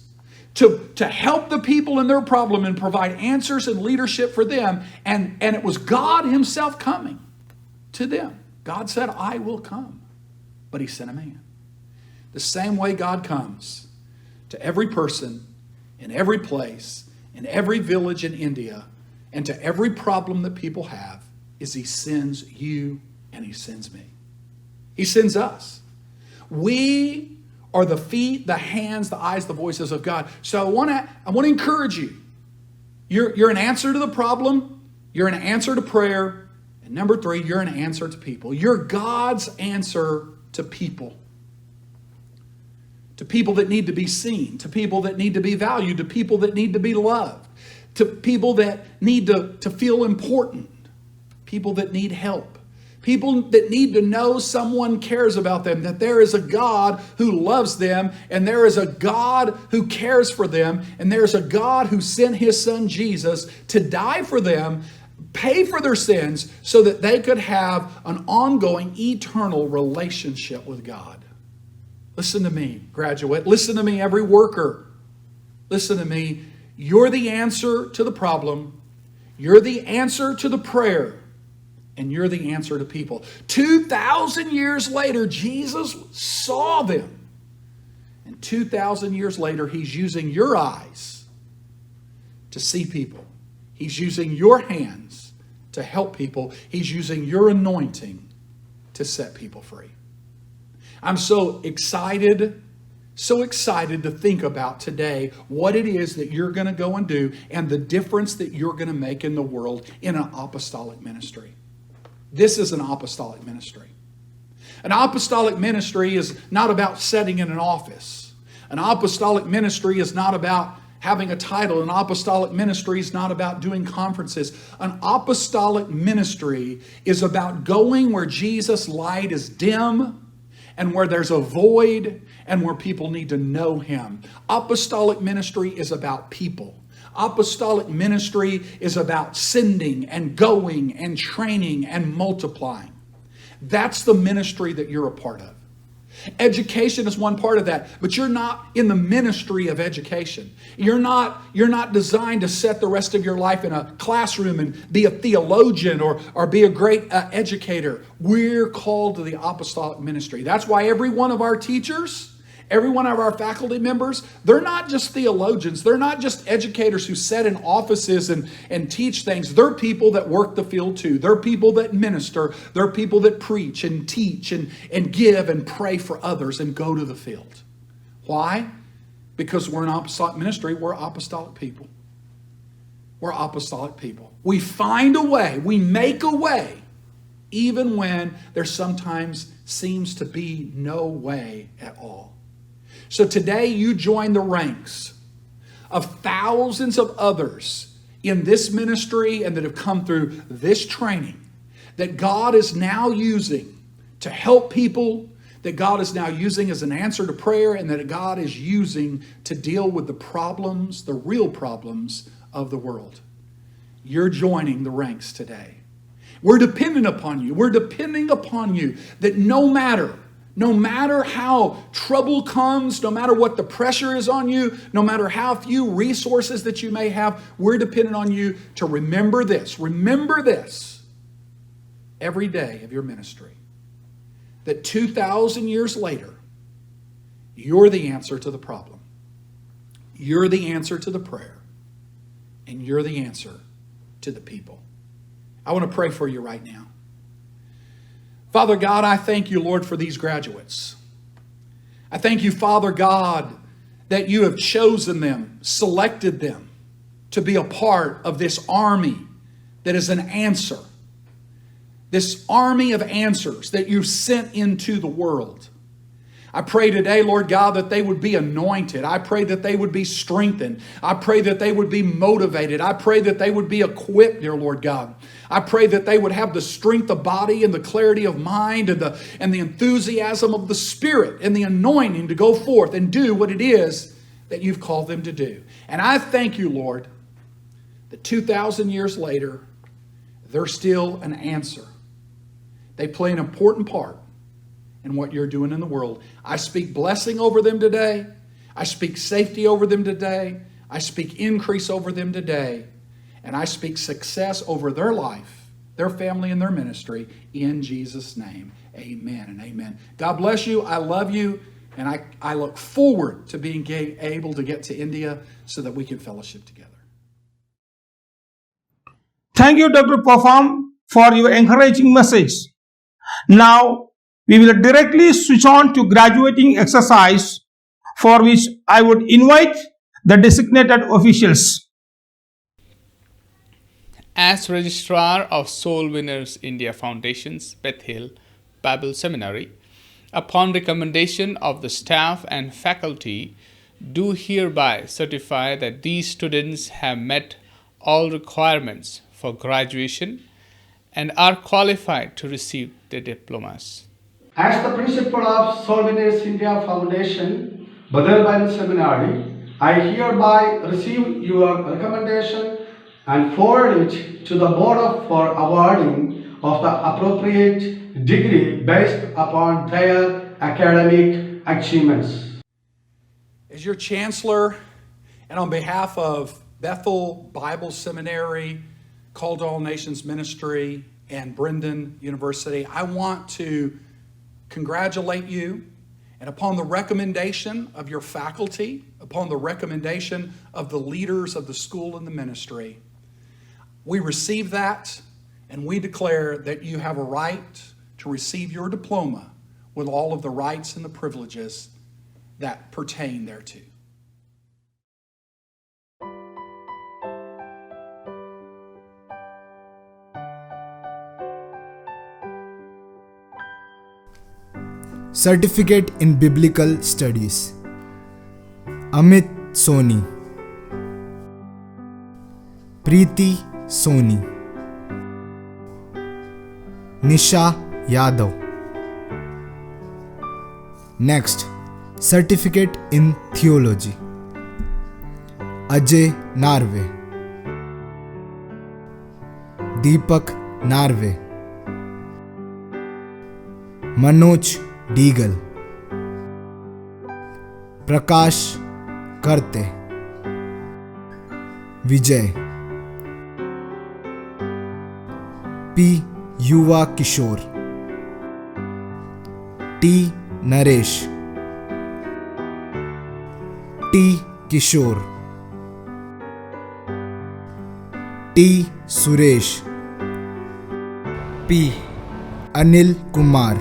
to help the people in their problem and provide answers and leadership for them, and it was God himself coming to them. God said, I will come. But he sent a man. The same way God comes to every person, in every place, in every village in India, and to every problem that people have, is he sends you and he sends me. He sends us. We are the feet, the hands, the eyes, the voices of God. So I want to encourage you. You're an answer to the problem. You're an answer to prayer. And number 3, you're an answer to people. You're God's answer to people. To people that need to be seen. To people that need to be valued. To people that need to be loved. To people that need to feel important. People that need help. People that need to know someone cares about them, that there is a God who loves them, and there is a God who cares for them, and there's a God who sent his son Jesus to die for them, pay for their sins, so that they could have an ongoing, eternal relationship with God. Listen to me, graduate. Listen to me, every worker. Listen to me. You're the answer to the problem. You're the answer to the prayer. And you're the answer to people. 2,000 years later, Jesus saw them. And 2,000 years later, he's using your eyes to see people. He's using your hands to help people. He's using your anointing to set people free. I'm so excited to think about today what it is that you're going to go and do and the difference that you're going to make in the world in an apostolic ministry. This is an apostolic ministry. An apostolic ministry is not about sitting in an office. An apostolic ministry is not about having a title. An apostolic ministry is not about doing conferences. An apostolic ministry is about going where Jesus' light is dim and where there's a void and where people need to know him. Apostolic ministry is about people. Apostolic ministry is about sending and going and training and multiplying. That's the ministry that you're a part of. Education is one part of that, but you're not in the ministry of education. You're not designed to set the rest of your life in a classroom and be a theologian or be a great educator. We're called to the apostolic ministry. That's why every one of our teachers, every one of our faculty members, they're not just theologians. They're not just educators who sit in offices and teach things. They're people that work the field too. They're people that minister. They're people that preach and teach and give and pray for others and go to the field. Why? Because we're an apostolic ministry. We're apostolic people. We're apostolic people. We find a way. We make a way, even when there sometimes seems to be no way at all. So today you join the ranks of thousands of others in this ministry and that have come through this training that God is now using to help people, that God is now using as an answer to prayer, and that God is using to deal with the problems, the real problems of the world. You're joining the ranks today. We're dependent upon you. We're depending upon you that no matter how trouble comes, no matter what the pressure is on you, no matter how few resources that you may have, we're dependent on you to remember this. Remember this every day of your ministry. That 2,000 years later, you're the answer to the problem. You're the answer to the prayer. And you're the answer to the people. I want to pray for you right now. Father God, I thank you, Lord, for these graduates. I thank you, Father God, that you have chosen them, selected them to be a part of this army that is an answer. This army of answers that you've sent into the world. I pray today, Lord God, that they would be anointed. I pray that they would be strengthened. I pray that they would be motivated. I pray that they would be equipped, dear Lord God. I pray that they would have the strength of body and the clarity of mind and the enthusiasm of the Spirit and the anointing to go forth and do what it is that you've called them to do. And I thank you, Lord, that 2,000 years later, they're still an answer. They play an important part in what you're doing in the world. I speak blessing over them today. I speak safety over them today. I speak increase over them today. And I speak success over their life, their family, and their ministry in Jesus' name. Amen and amen. God bless you. I love you. And I look forward to being able to get to India so that we can fellowship together. Thank you, Dr. Pofam, for your encouraging message. Now, we will directly switch on to graduating exercise, for which I would invite the designated officials. As Registrar of Soul Winners India Foundation's Bethel Bible Seminary, upon recommendation of the staff and faculty, do hereby certify that these students have met all requirements for graduation and are qualified to receive their diplomas. As the principal of Soul Winners India Foundation, Bethel Bible Seminary, I hereby receive your recommendation and forward it to the board for awarding of the appropriate degree based upon their academic achievements. As your chancellor and on behalf of Bethel Bible Seminary, Called to All Nations Ministry, and Brendan University, I want to congratulate you, and upon the recommendation of your faculty, upon the recommendation of the leaders of the school and the ministry, we receive that and we declare that you have a right to receive your diploma with all of the rights and the privileges that pertain thereto. Certificate in Biblical Studies. Amit Soni, Preeti Soni, Nisha Yadav. Next, Certificate in Theology. Ajay Narve, Deepak Narve, Manoj Deagle, Prakash Karte, Vijay, P. Yuva Kishore, T. Naresh, T. Kishore, T. Suresh, P. Anil Kumar,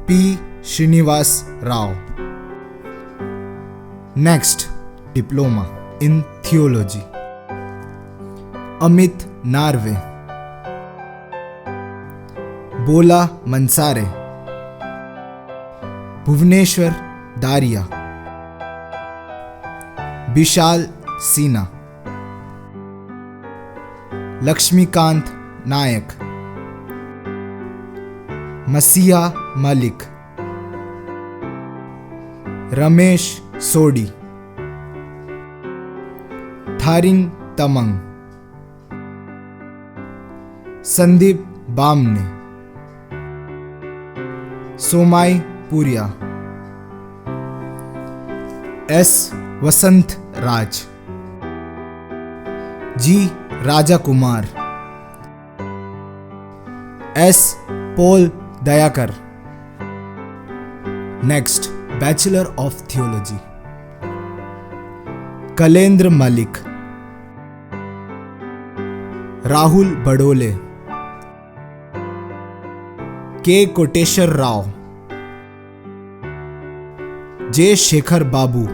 P. Srinivas Rao. Next, Diploma in Theology. Amit Narve, Bola Mansare, Bhuvneshwar Daria, Bishal Sina, Lakshmikant Nayak, Masiha Malik, Ramesh Sodi, Tharing Tamang, Sandeep Bamne, Somai Puria, S. Vasant Raj, G. Raja Kumar, S. Paul Dayakar. Next, Bachelor of Theology. Kalendra Malik, Rahul Badole, K. Koteshwar Rao, J. Shekhar Babu,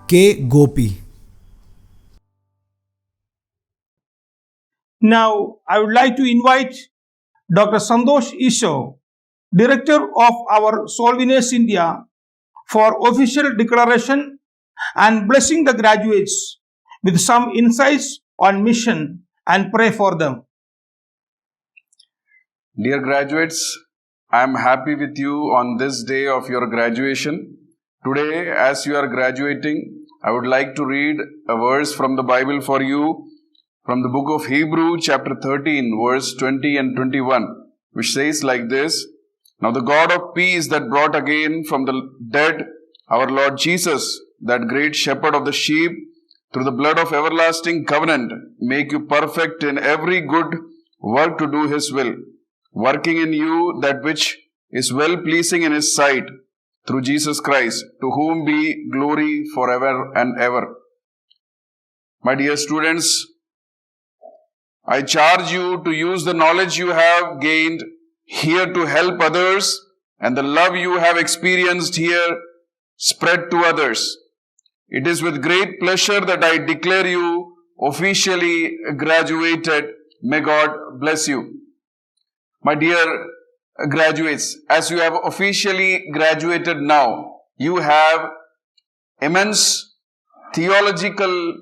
K. Gopi. Now, I would like to invite Dr. Santosh Isho, Director of our Soul Winners India, for official declaration and blessing the graduates with some insights on mission and pray for them. Dear graduates, I am happy with you on this day of your graduation. Today, as you are graduating, I would like to read a verse from the Bible for you from the book of Hebrew, chapter 13, verse 20 and 21, which says like this: Now the God of peace that brought again from the dead our Lord Jesus, that great shepherd of the sheep, through the blood of everlasting covenant, make you perfect in every good work to do His will, working in you that which is well pleasing in His sight, through Jesus Christ, to whom be glory forever and ever. My dear students, I charge you to use the knowledge you have gained here to help others, and the love you have experienced here spread to others. It is with great pleasure that I declare you officially graduated. May God bless you. My dear graduates, as you have officially graduated now, you have immense theological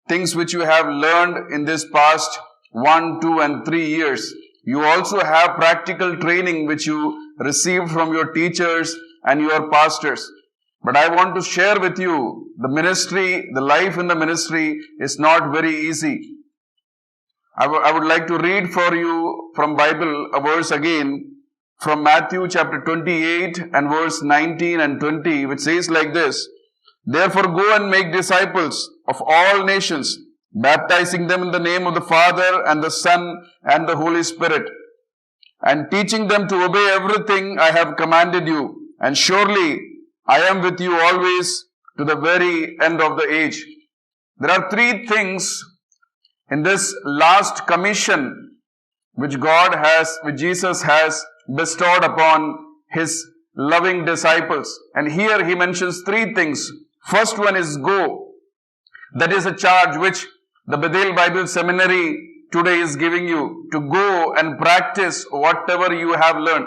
things which you have learned in this past 1, 2 and 3 years. You also have practical training which you received from your teachers and your pastors. But I want to share with you the ministry, the life in the ministry is not very easy. I would like to read for you from Bible a verse again from Matthew chapter 28 and verse 19 and 20, which says like this: Therefore go and make disciples of all nations, baptizing them in the name of the Father and the Son and the Holy Spirit, and teaching them to obey everything I have commanded you. And surely I am with you always to the very end of the age. There are 3 things in this last commission which Jesus has bestowed upon His loving disciples. And here He mentions 3 things. First one is go. That is a charge which the Bethel Bible Seminary today is giving you, to go and practice whatever you have learned.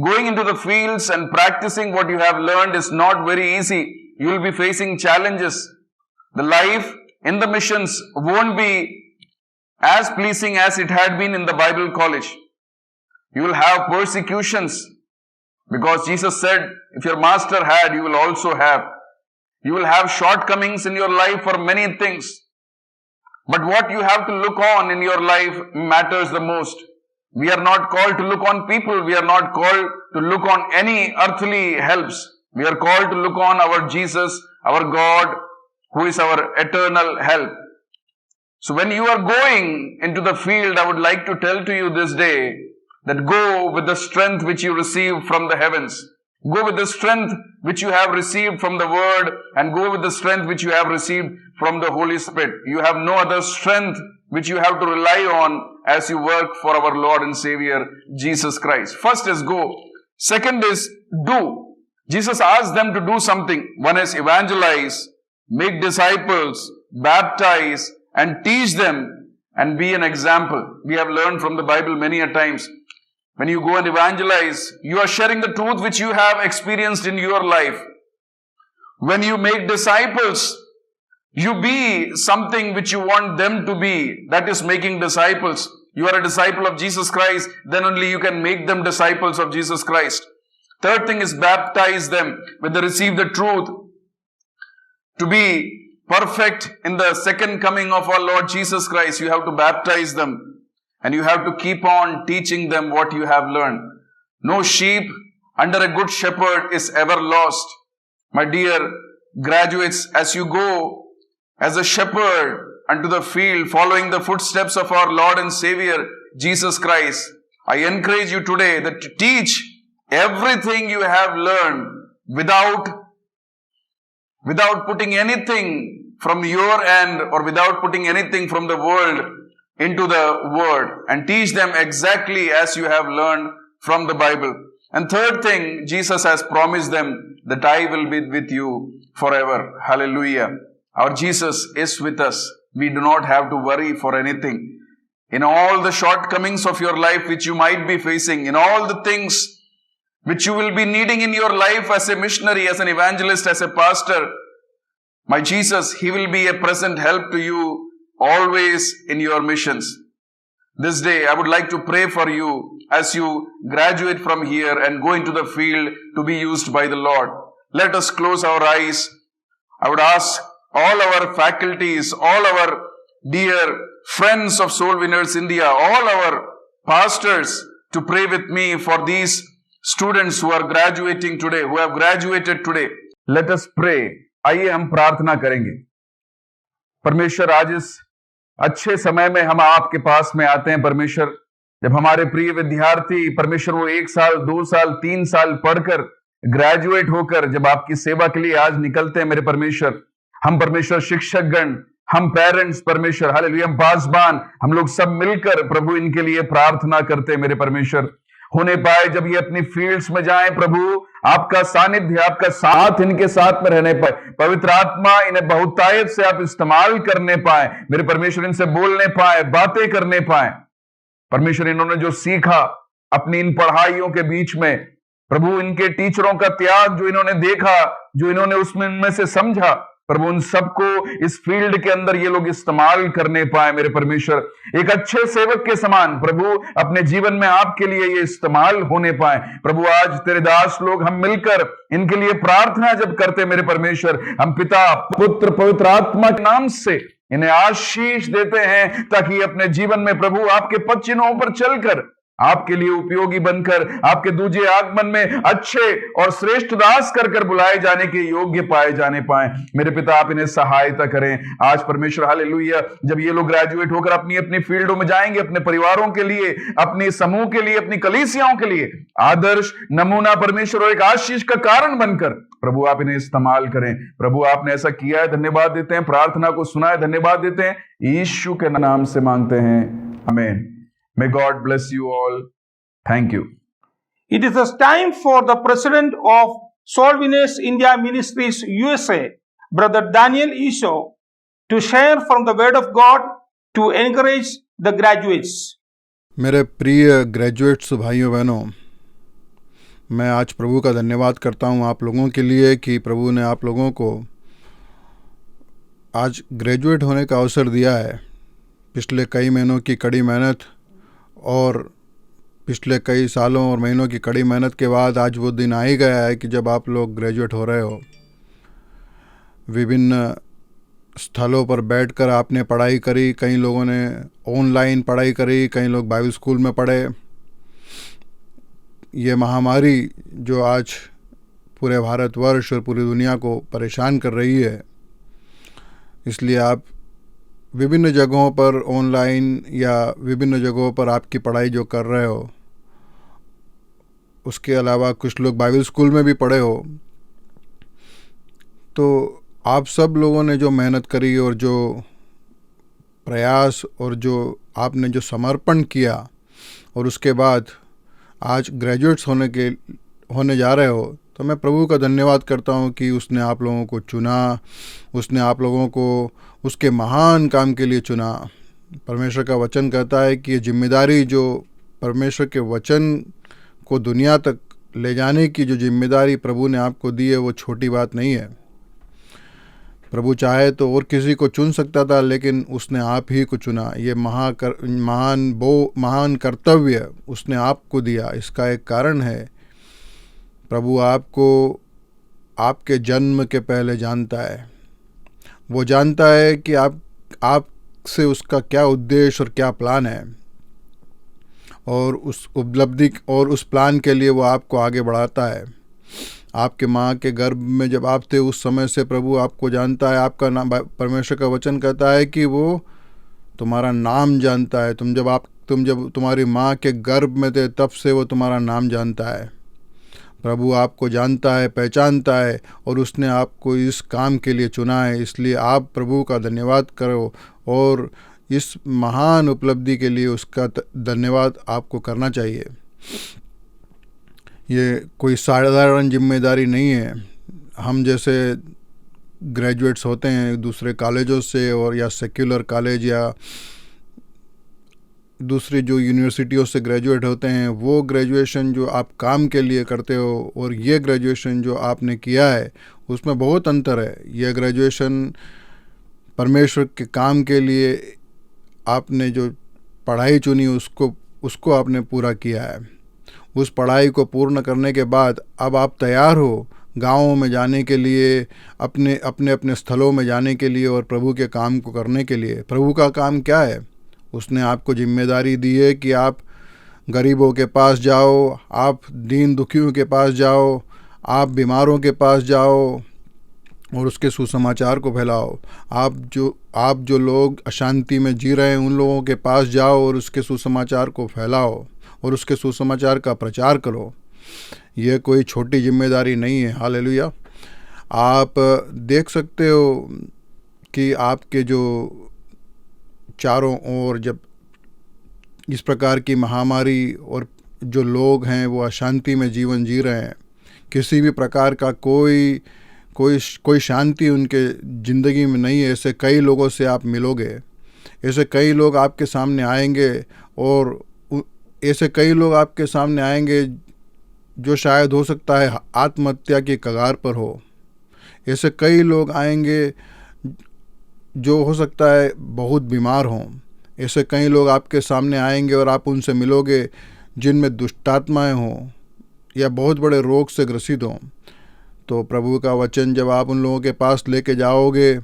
Going into the fields and practicing what you have learned is not very easy. You will be facing challenges. The life in the missions won't be as pleasing as it had been in the Bible college. You will have persecutions, because Jesus said, if your master had, you will also have. You will have shortcomings in your life for many things. But what you have to look on in your life matters the most. We are not called to look on people. We are not called to look on any earthly helps. We are called to look on our Jesus, our God, who is our eternal help. So when you are going into the field, I would like to tell to you this day that go with the strength which you receive from the heavens. Go with the strength which you have received from the Word, and go with the strength which you have received from the Holy Spirit. You have no other strength which you have to rely on as you work for our Lord and Savior, Jesus Christ. First is go. Second is do. Jesus asked them to do something. One is evangelize, make disciples, baptize, and teach them, and be an example. We have learned from the Bible many a times. When you go and evangelize, you are sharing the truth which you have experienced in your life. When you make disciples, you be something which you want them to be. That is making disciples. You are a disciple of Jesus Christ, then only you can make them disciples of Jesus Christ. Third thing is baptize them when they receive the truth. To be perfect in the second coming of our Lord Jesus Christ, you have to baptize them. And you have to keep on teaching them what you have learned. No sheep under a good shepherd is ever lost. My dear graduates, as you go as a shepherd unto the field, following the footsteps of our Lord and Savior, Jesus Christ, I encourage you today that to teach everything you have learned without putting anything from your end or without putting anything from the world into the Word, and teach them exactly as you have learned from the Bible. And third thing, Jesus has promised them that I will be with you forever. Hallelujah. Our Jesus is with us. We do not have to worry for anything. in all the shortcomings of your life which you might be facing, in all the things which you will be needing in your life as a missionary, as an evangelist, as a pastor. My Jesus, He will be a present help to you always in your missions. This day, I would like to pray for you as you graduate from here and go into the field to be used by the Lord. Let us close our eyes. I would ask all our faculties, all our dear friends of Soul Winners India, all our pastors to pray with me for these students who are graduating today, who have graduated today. Let us pray. आइए हम प्रार्थना करेंगे। परमेश्वर, आज इस अच्छे समय में हम आपके पास में आते हैं परमेश्वर, जब हमारे प्रिय विद्यार्थी परमेश्वर वो 1 साल 2 साल 3 साल पढ़कर ग्रेजुएट होकर जब आपकी सेवा के लिए आज निकलते हैं मेरे परमेश्वर, हम परमेश्वर शिक्षकगण, हम पेरेंट्स परमेश्वर, हालेलुया, हम पासबान, हम लोग सब मिलकर प्रभु इनके लिए प्रार्थना करते हैं मेरे परमेश्वर। होने पाए जब ये अपनी फील्ड्स में जाएं प्रभु, आपका सानिध्य, आपका साथ इनके साथ में रहने पाए, पवित्र आत्मा इन्हें बहुतायत से आप इस्तेमाल करने पाए मेरे परमेश्वर, इनसे बोलने पाए, बातें करने पाए परमेश्वर। इन्होंने जो सीखा अपनी इन पढ़ाइयों के बीच में प्रभु, इनके टीचरों का त्याग जो इन्होंने देखा, जो इन्होंने उसमें से समझा प्रभु, उन सबको इस फील्ड के अंदर ये लोग इस्तेमाल करने पाए मेरे परमेश्वर। एक अच्छे सेवक के समान प्रभु अपने जीवन में आपके लिए ये इस्तेमाल होने पाए प्रभु। आज तेरे दास लोग हम मिलकर इनके लिए प्रार्थना जब करते मेरे परमेश्वर, हम पिता पुत्र पवित्र आत्मा के नाम से इन्हें आशीष देते हैं, ताकि अपने जीवन में प्रभु आपके पद चिन्हों पर चलकर आपके लिए उपयोगी बनकर आपके दूजे आगमन में अच्छे और श्रेष्ठ दास कर कर बुलाए जाने के योग्य पाए जाने पाए मेरे पिता। आप इन्हें सहायता करें आज परमेश्वर, हालेलुया। जब ये लोग ग्रेजुएट होकर अपनी अपनी फील्डों में जाएंगे, अपने परिवारों के लिए, अपने समूह के लिए, अपनी कलीसियाओं के लिए आदर्श नमूना परमेश्वर और एक आशीष का कारण बनकर प्रभु आप इन्हें इस्तेमाल करें प्रभु। आपने ऐसा किया है, धन्यवाद देते हैं। प्रार्थना को सुना है, धन्यवाद देते हैं। यीशु के नाम से मांगते हैं, आमीन। May God bless you all. Thank you. It is time for the President of Soul Winners India Ministries USA, Brother Daniel Isho, to share from the Word of God to encourage the graduates. मेरे प्रिय graduates भाइयों बहनों, मैं आज प्रभु का धन्यवाद करता हूं आप लोगों के लिए कि प्रभु ने आप लोगों को आज ग्रेजुएट होने का अवसर दिया है। पिछले कई महीनों की कड़ी मेहनत और पिछले कई सालों और महीनों की कड़ी मेहनत के बाद आज वो दिन आ ही गया है कि जब आप लोग ग्रेजुएट हो रहे हो। विभिन्न स्थलों पर बैठकर आपने पढ़ाई करी, कई लोगों ने ऑनलाइन पढ़ाई करी, कई लोग बाइबल स्कूल में पढ़े। ये महामारी जो आज पूरे भारतवर्ष और पूरी दुनिया को परेशान कर रही है, इसलिए आप विभिन्न जगहों पर ऑनलाइन या विभिन्न जगहों पर आपकी पढ़ाई जो कर रहे हो, उसके अलावा कुछ लोग बाइबल स्कूल में भी पढ़े हो, तो आप सब लोगों ने जो मेहनत करी और जो प्रयास और जो आपने जो समर्पण किया और उसके बाद आज ग्रेजुएट्स होने जा रहे हो, तो मैं प्रभु का धन्यवाद करता हूँ कि उसने आप लोगों को चुना, उसने आप लोगों को उसके महान काम के लिए चुना। परमेश्वर का वचन कहता है कि ये जिम्मेदारी जो परमेश्वर के वचन को दुनिया तक ले जाने की जो जिम्मेदारी प्रभु ने आपको दी है, वो छोटी बात नहीं है। प्रभु चाहे तो और किसी को चुन सकता था, लेकिन उसने आप ही को चुना। ये महान कर्तव्य उसने आपको दिया। इसका एक कारण है, प्रभु आपको आपके जन्म के पहले जानता है। वो जानता है कि आपसे उसका क्या उद्देश्य और क्या प्लान है, और उस उपलब्धि और उस प्लान के लिए वो आपको आगे बढ़ाता है। आपके माँ के गर्भ में जब आप थे, उस समय से प्रभु आपको जानता है। आपका नाम, परमेश्वर का वचन कहता है कि वो तुम्हारा नाम जानता है। तुम जब तुम्हारी माँ के गर्भ में थे, तब से वो तुम्हारा नाम जानता है। प्रभु आपको जानता है, पहचानता है, और उसने आपको इस काम के लिए चुना है। इसलिए आप प्रभु का धन्यवाद करो और इस महान उपलब्धि के लिए उसका धन्यवाद आपको करना चाहिए। ये कोई साधारण जिम्मेदारी नहीं है। हम जैसे ग्रेजुएट्स होते हैं दूसरे कॉलेजों से, और या सेक्युलर कॉलेज या दूसरी जो यूनिवर्सिटियों से ग्रेजुएट होते हैं, वो ग्रेजुएशन जो आप काम के लिए करते हो और ये ग्रेजुएशन जो आपने किया है उसमें बहुत अंतर है। यह ग्रेजुएशन परमेश्वर के काम के लिए आपने जो पढ़ाई चुनी उसको आपने पूरा किया है। उस पढ़ाई को पूर्ण करने के बाद अब आप तैयार हो गाँवों में जाने के लिए, अपने अपने स्थलों में जाने के लिए और प्रभु के काम को करने के लिए। प्रभु का काम क्या है? उसने आपको जिम्मेदारी दी है कि आप गरीबों के पास जाओ, आप दीन दुखियों के पास जाओ, आप बीमारों के पास जाओ और उसके सुसमाचार को फैलाओ। आप जो लोग अशांति में जी रहे हैं उन लोगों के पास जाओ और उसके सुसमाचार को फैलाओ और उसके सुसमाचार का प्रचार करो। यह कोई छोटी जिम्मेदारी नहीं है। हालेलुया। आप देख सकते हो कि आपके जो चारों ओर जब इस प्रकार की महामारी और जो लोग हैं वो अशांति में जीवन जी रहे हैं, किसी भी प्रकार का कोई शांति उनके ज़िंदगी में नहीं है, ऐसे कई लोगों से आप मिलोगे। ऐसे कई लोग आपके सामने आएंगे और ऐसे कई लोग आपके सामने आएंगे जो शायद हो सकता है आत्महत्या की कगार पर हो। ऐसे कई लोग आएंगे जो हो सकता है बहुत बीमार हों। ऐसे कई लोग आपके सामने आएंगे और आप उनसे मिलोगे जिनमें दुष्टात्माएं हों या बहुत बड़े रोग से ग्रसित हों। तो प्रभु का वचन जब आप उन लोगों के पास लेके जाओगे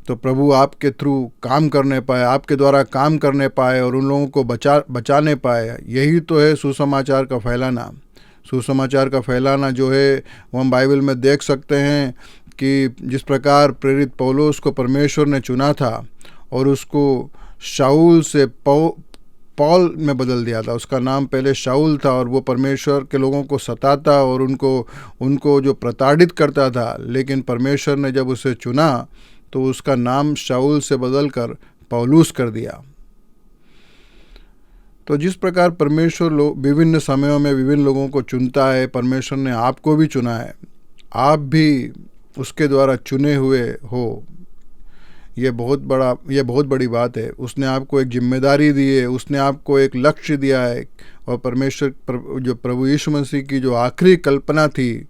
तो प्रभु आपके थ्रू काम करने पाए, आपके द्वारा काम करने पाए और उन लोगों को बचाने पाए। यही तो है सुसमाचार का फैलाना। सुसमाचार का फैलाना जो है वो हम बाइबल में देख सकते हैं कि जिस प्रकार प्रेरित पौलुस को परमेश्वर ने चुना था और उसको शाऊल से पौल में बदल दिया था। उसका नाम पहले शाऊल था और वो परमेश्वर के लोगों को सताता और उनको जो प्रताड़ित करता था, लेकिन परमेश्वर ने जब उसे चुना तो उसका नाम शाऊल से बदलकर पौलुस कर दिया। तो जिस प्रकार परमेश्वर विभिन्न समयों में विभिन्न लोगों को चुनता है, परमेश्वर ने आपको भी चुना है। आप भी उसके द्वारा चुने हुए हो। यह बहुत बड़ी बात है। उसने आपको एक जिम्मेदारी दी है, उसने आपको एक लक्ष्य दिया है। और परमेश्वर जो प्रभु यीशु मसीह की जो आखिरी कल्पना थी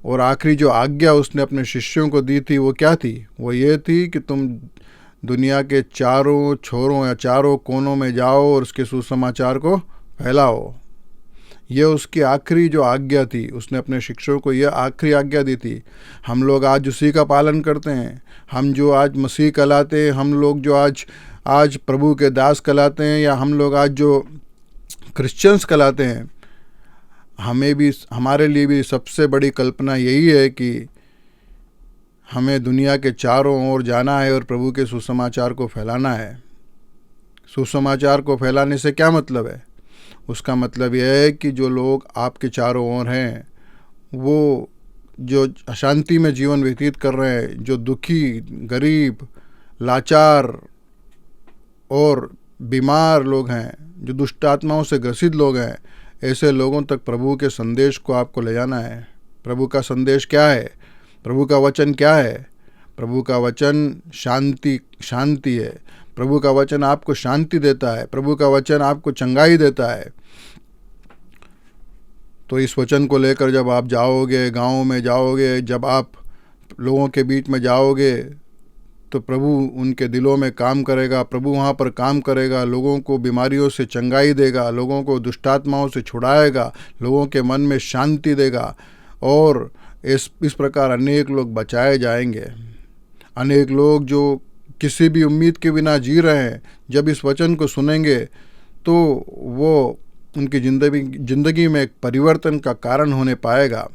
और आखिरी जो आज्ञा उसने अपने शिष्यों को दी थी वो क्या थी? वो ये थी कि तुम दुनिया के चारों छोरों या चारों कोनों में जाओ और उसके सुसमाचार को फैलाओ। यह उसकी आखिरी जो आज्ञा थी। उसने अपने शिष्यों को यह आखिरी आज्ञा दी थी। हम लोग आज उसी का पालन करते हैं। हम जो आज मसीह कहलाते हैं, हम लोग जो आज प्रभु के दास कहलाते हैं, या हम लोग आज जो क्रिश्चियंस कहलाते हैं, हमारे लिए भी सबसे बड़ी कल्पना यही है कि हमें दुनिया के चारों ओर जाना है और प्रभु के सुसमाचार को फैलाना है। सुसमाचार को फैलाने से क्या मतलब है? उसका मतलब यह है कि जो लोग आपके चारों ओर हैं, वो जो अशांति में जीवन व्यतीत कर रहे हैं, जो दुखी, गरीब, लाचार और बीमार लोग हैं, जो दुष्ट आत्माओं से ग्रसित लोग हैं, ऐसे लोगों तक प्रभु के संदेश को आपको ले जाना है। प्रभु का संदेश क्या है? प्रभु का वचन क्या है? प्रभु का वचन शांति है। प्रभु का वचन आपको शांति देता है। प्रभु का वचन आपको चंगाई देता है। तो इस वचन को लेकर जब आप जाओगे, गाँव में जाओगे, जब आप लोगों के बीच में जाओगे, तो प्रभु उनके दिलों में काम करेगा। प्रभु वहाँ पर काम करेगा, लोगों को बीमारियों से चंगाई देगा, लोगों को दुष्टात्माओं से छुड़ाएगा, लोगों के मन में शांति देगा और इस प्रकार अनेक लोग बचाए जाएंगे। अनेक लोग जो किसी भी उम्मीद के बिना जी रहे हैं, जब इस वचन को सुनेंगे तो वो उनकी जिंदगी में एक परिवर्तन का कारण होने पाएगा।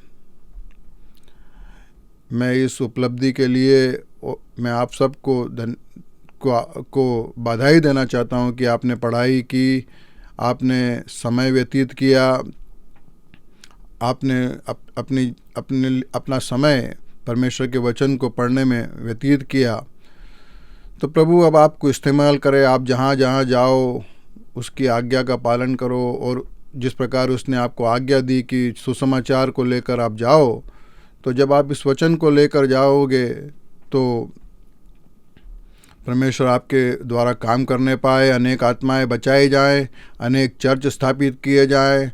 मैं इस उपलब्धि के लिए मैं आप सबको बधाई देना चाहता हूं कि आपने पढ़ाई की, आपने समय व्यतीत किया, आपने अपना समय परमेश्वर के वचन को पढ़ने में व्यतीत किया। तो प्रभु अब आपको इस्तेमाल करे। आप जहाँ जहाँ जाओ उसकी आज्ञा का पालन करो और जिस प्रकार उसने आपको आज्ञा दी कि सुसमाचार को लेकर आप जाओ, तो जब आप इस वचन को लेकर जाओगे तो परमेश्वर आपके द्वारा काम करने पाए, अनेक आत्माएं बचाई जाएं, अनेक चर्च स्थापित किए जाएं,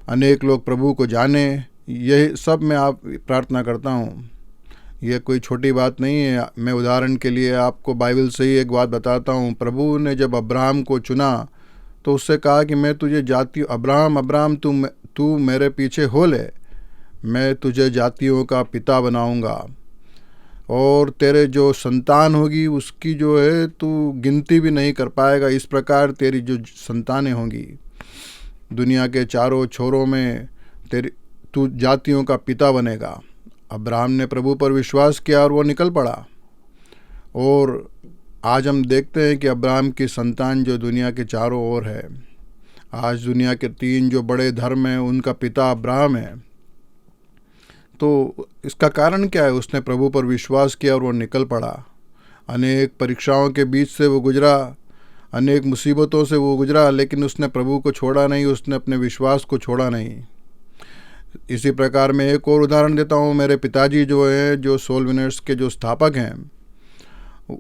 अनेक लोग प्रभु को जाने। यही सब मैं आप प्रार्थना करता हूँ। यह कोई छोटी बात नहीं है। मैं उदाहरण के लिए आपको बाइबल से ही एक बात बताता हूँ। प्रभु ने जब अब्राहम को चुना तो उससे कहा कि मैं तुझे जातियों, अब्राहम तू मेरे पीछे हो ले, मैं तुझे जातियों का पिता बनाऊंगा और तेरे जो संतान होगी उसकी जो है तू गिनती भी नहीं कर पाएगा। इस प्रकार तेरी जो संतानें होंगी, दुनिया के चारों छोरों में तू जातियों का पिता बनेगा। अब्राहम ने प्रभु पर विश्वास किया और वो निकल पड़ा। और आज हम देखते हैं कि अब्राहम की संतान जो दुनिया के चारों ओर है, आज दुनिया के 3 जो बड़े धर्म हैं उनका पिता अब्राहम है। तो इसका कारण क्या है? उसने प्रभु पर विश्वास किया और वो निकल पड़ा। अनेक परीक्षाओं के बीच से वो गुजरा, अनेक मुसीबतों से वो गुजरा, लेकिन उसने प्रभु को छोड़ा नहीं, उसने अपने विश्वास को छोड़ा नहीं। इसी प्रकार मैं एक और उदाहरण देता हूँ। मेरे पिताजी जो हैं, जो सोल विनर्स के जो स्थापक हैं,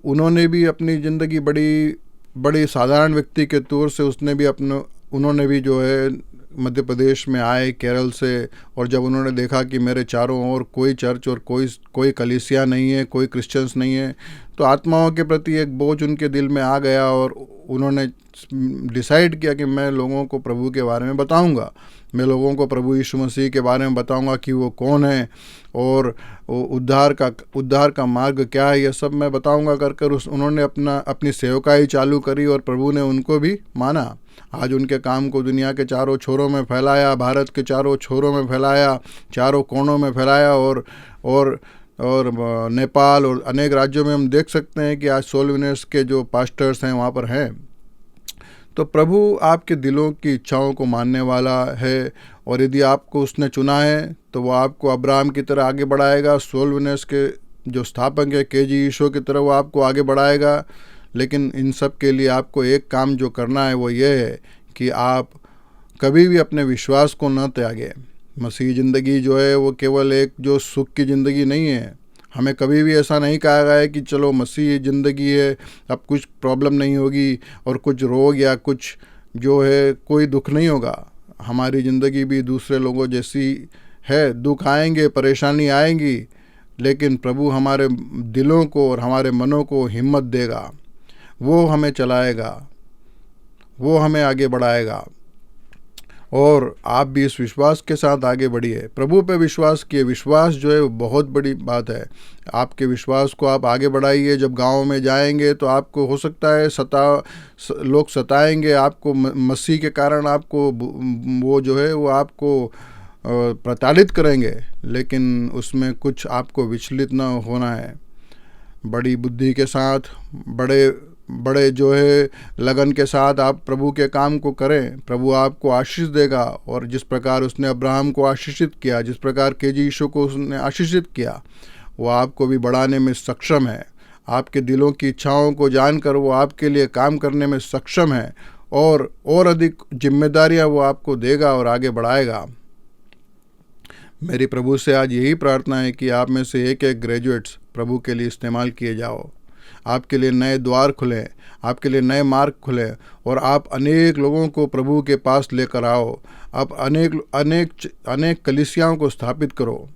उन्होंने भी अपनी ज़िंदगी बड़ी साधारण व्यक्ति के तौर से उन्होंने भी जो है मध्य प्रदेश में आए केरल से। और जब उन्होंने देखा कि मेरे चारों ओर कोई चर्च और कोई कलीसिया नहीं है, कोई क्रिश्चियंस नहीं है, तो आत्माओं के प्रति एक बोझ उनके दिल में आ गया और उन्होंने डिसाइड किया कि मैं लोगों को प्रभु के बारे में बताऊंगा, मैं लोगों को प्रभु यीशु मसीह के बारे में बताऊंगा कि वो कौन है और उद्धार का मार्ग क्या है, यह सब मैं बताऊंगा कर उन्होंने अपनी सेवकाई चालू करी और प्रभु ने उनको भी माना। आज उनके काम को दुनिया के चारों छोरों में फैलाया, भारत के चारों छोरों में फैलाया, चारों कोनों में फैलाया और नेपाल और अनेक राज्यों में हम देख सकते हैं कि आज सोल विनर्स के जो पास्टर्स हैं वहाँ पर हैं। तो प्रभु आपके दिलों की इच्छाओं को मानने वाला है और यदि आपको उसने चुना है तो वो आपको अब्राहम की तरह आगे बढ़ाएगा। सोल विनर्स के जो स्थापक है KG ईशो की तरह वो आपको आगे बढ़ाएगा। लेकिन इन सब के लिए आपको एक काम जो करना है वो ये है कि आप कभी भी अपने विश्वास को न त्यागें। मसीह ज़िंदगी जो है वो केवल एक जो सुख की ज़िंदगी नहीं है। हमें कभी भी ऐसा नहीं कहा गया है कि चलो मसीह ज़िंदगी है, अब कुछ प्रॉब्लम नहीं होगी और कुछ रोग या कुछ जो है कोई दुख नहीं होगा। हमारी ज़िंदगी भी दूसरे लोगों जैसी है, दुख आएंगे, परेशानी आएंगी, लेकिन प्रभु हमारे दिलों को और हमारे मनों को हिम्मत देगा, वो हमें चलाएगा, वो हमें आगे बढ़ाएगा। और आप भी इस विश्वास के साथ आगे बढ़िए, प्रभु पे विश्वास किए। विश्वास जो है वो बहुत बड़ी बात है। आपके विश्वास को आप आगे बढ़ाइए। जब गांव में जाएंगे तो आपको हो सकता है लोग सताएंगे आपको, मसीह के कारण आपको वो जो है वो आपको प्रताड़ित करेंगे, लेकिन उसमें कुछ आपको विचलित न होना है। बड़ी बुद्धि के साथ, बड़े जो है लगन के साथ आप प्रभु के काम को करें, प्रभु आपको आशीष देगा। और जिस प्रकार उसने अब्राहम को आशीषित किया, जिस प्रकार KG ईशो को उसने आशीषित किया, वो आपको भी बढ़ाने में सक्षम है। आपके दिलों की इच्छाओं को जानकर वो आपके लिए काम करने में सक्षम है और अधिक जिम्मेदारियां वो आपको देगा और आगे बढ़ाएगा। मेरी प्रभु से आज यही प्रार्थना है कि आप में से एक ग्रेजुएट्स प्रभु के लिए इस्तेमाल किए जाओ। आपके लिए नए द्वार खुलें, आपके लिए नए मार्ग खुलें और आप अनेक लोगों को प्रभु के पास लेकर आओ। आप अनेक कलीसियाओं को स्थापित करो।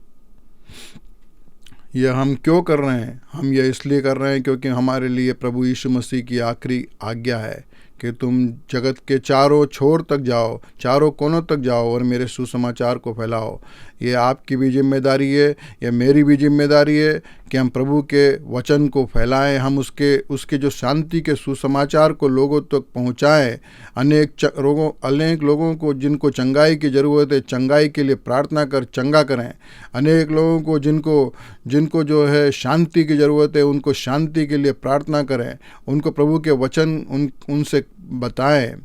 यह हम क्यों कर रहे हैं? हम यह इसलिए कर रहे हैं क्योंकि हमारे लिए प्रभु यीशु मसीह की आखिरी आज्ञा है कि तुम जगत के चारों छोर तक जाओ, चारों कोनों तक जाओ और मेरे सुसमाचार को फैलाओ। ये आपकी भी जिम्मेदारी है, ये मेरी भी जिम्मेदारी है कि हम प्रभु के वचन को फैलाएं, हम उसके जो शांति के सुसमाचार को लोगों तक पहुंचाएं। अनेक लोगों को जिनको चंगाई की ज़रूरत है, चंगाई के लिए प्रार्थना कर चंगा करें। अनेक लोगों को जिनको जो है शांति की ज़रूरत है, उनको शांति के लिए प्रार्थना करें, उनको प्रभु के वचन उनसे बताएं।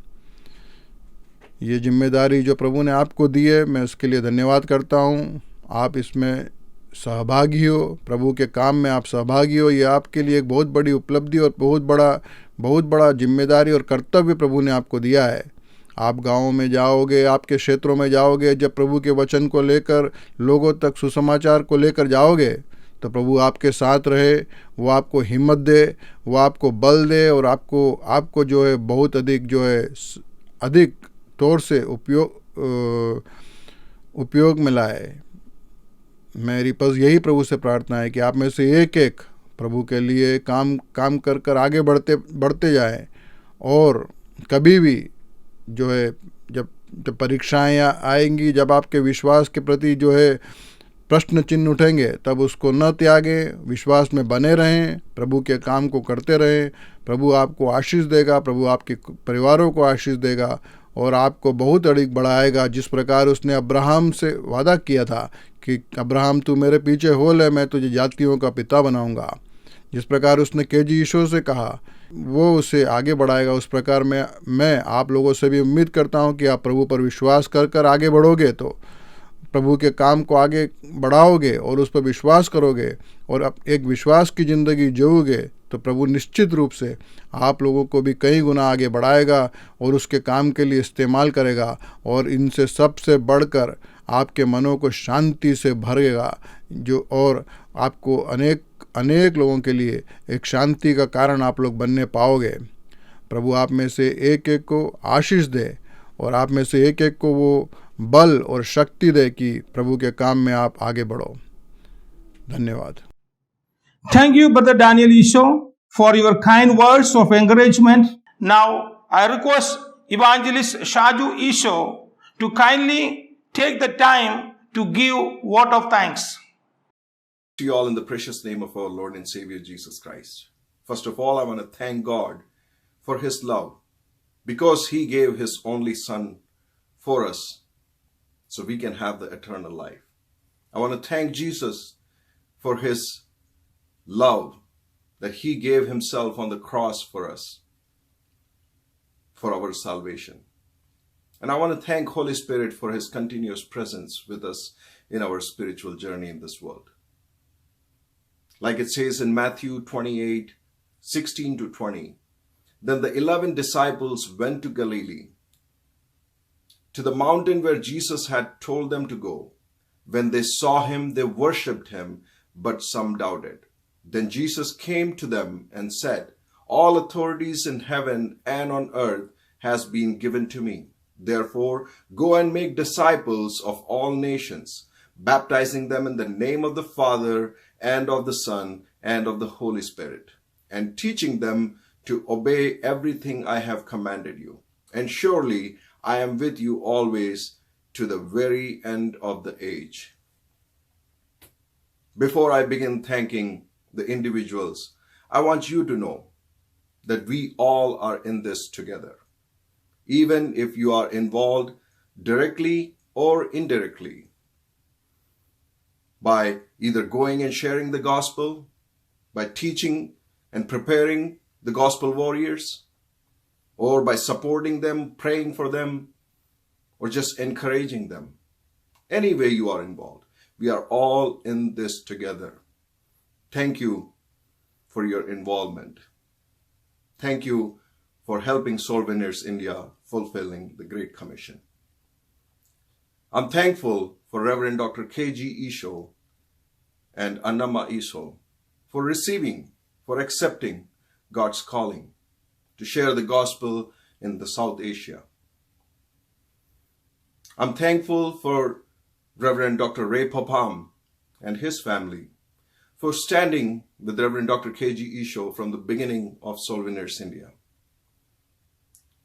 ये जिम्मेदारी जो प्रभु ने आपको दी है, मैं उसके लिए धन्यवाद करता हूँ। आप इसमें सहभागी हो, प्रभु के काम में आप सहभागी हो। ये आपके लिए एक बहुत बड़ी उपलब्धि और बहुत बड़ा जिम्मेदारी और कर्तव्य प्रभु ने आपको दिया है। आप गाँव में जाओगे, आपके क्षेत्रों में जाओगे, जब प्रभु के वचन को लेकर लोगों तक सुसमाचार को लेकर जाओगे, तो प्रभु आपके साथ रहे, वो आपको हिम्मत दे, वो आपको बल दे और आपको जो है बहुत अधिक जो है अधिक तौर से उपयोग में लाए। मेरी बस यही प्रभु से प्रार्थना है कि आप में से एक एक प्रभु के लिए काम कर आगे बढ़ते जाएं और कभी भी जो है जब परीक्षाएं आएंगी, जब आपके विश्वास के प्रति जो है प्रश्न चिन्ह उठेंगे, तब उसको न त्यागें, विश्वास में बने रहें, प्रभु के काम को करते रहें। प्रभु आपको आशीष देगा, प्रभु आपके परिवारों को आशीष देगा और आपको बहुत अधिक बढ़ाएगा। जिस प्रकार उसने अब्राहम से वादा किया था कि अब्राहम तू मेरे पीछे हो ले, मैं तुझे जातियों का पिता बनाऊंगा, जिस प्रकार उसने केजी ईशो से कहा वो उसे आगे बढ़ाएगा, उस प्रकार मैं आप लोगों से भी उम्मीद करता हूं कि आप प्रभु पर विश्वास कर आगे बढ़ोगे तो प्रभु के काम को आगे बढ़ाओगे और उस पर विश्वास करोगे और एक विश्वास की ज़िंदगी जियोगे तो प्रभु निश्चित रूप से आप लोगों को भी कई गुना आगे बढ़ाएगा और उसके काम के लिए इस्तेमाल करेगा और इनसे सबसे बढ़कर आपके मनों को शांति से भरेगा जो और आपको अनेक लोगों के लिए एक शांति का कारण आप लोग बनने पाओगे। प्रभु आप में से एक एक को आशीष दे और आप में से एक एक को वो बल और शक्ति दे कि प्रभु के काम में आप आगे बढ़ो। धन्यवाद। Thank you, Brother Daniel Isho, for your kind words of encouragement. Now, I request Evangelist Shaju Isho to kindly take the time to give word of thanks. To you all in the precious name of our Lord and Savior Jesus Christ. First of all, I want to thank God for His love because He gave His only Son for us so we can have the eternal life. I want to thank Jesus for His love that He gave Himself on the cross for us, for our salvation. And I want to thank Holy Spirit for His continuous presence with us in our spiritual journey in this world. Like it says in Matthew 28:16-20, then the 11 disciples went to Galilee, to the mountain where Jesus had told them to go. When they saw Him, they worshipped Him, but some doubted. Then Jesus came to them and said, all authorities in heaven and on earth has been given to me. Therefore, go and make disciples of all nations, baptizing them in the name of the Father and of the Son and of the Holy Spirit, and teaching them to obey everything I have commanded you. And surely I am with you always to the very end of the age. Before I begin thanking the individuals, I want you to know that we all are in this together. Even if you are involved directly or indirectly, by either going and sharing the gospel, by teaching and preparing the gospel warriors, or by supporting them, praying for them, or just encouraging them. Any way you are involved, we are all in this together. Thank you for your involvement. Thank you for helping Soul Winners India fulfilling the Great Commission. I'm thankful for Reverend Dr. K.G. Isho and Annama Isho for accepting God's calling to share the gospel in the South Asia. I'm thankful for Reverend Dr. Ray Popam and his family for standing with Reverend Dr. K.G. Isho from the beginning of Soul Winners India,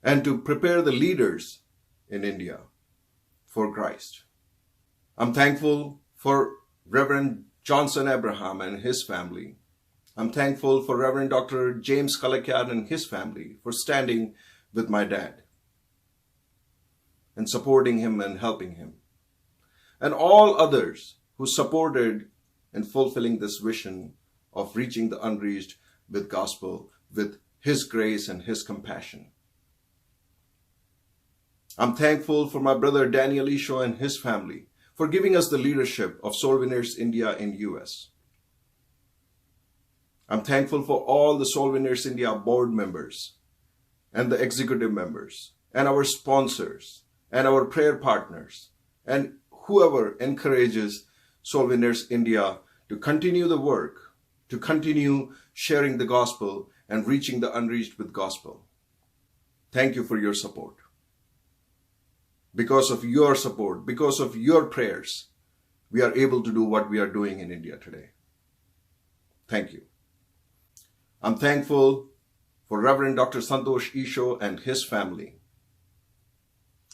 and to prepare the leaders in India for Christ. I'm thankful for Reverend Johnson Abraham and his family. I'm thankful for Reverend Dr. James Kalakyad and his family for standing with my dad and supporting him and helping him. And all others who supported in fulfilling this vision of reaching the unreached with gospel, with His grace and His compassion. I'm thankful for my brother Daniel Isho and his family for giving us the leadership of Soul Winners India in US. I'm thankful for all the Soul Winners India board members and the executive members and our sponsors and our prayer partners and whoever encourages Soul Winners India to continue the work, to continue sharing the gospel and reaching the unreached with gospel. Thank you for your support. Because of your support, because of your prayers, we are able to do what we are doing in India today. Thank you. I'm thankful for Reverend Dr. Santosh Isho and his family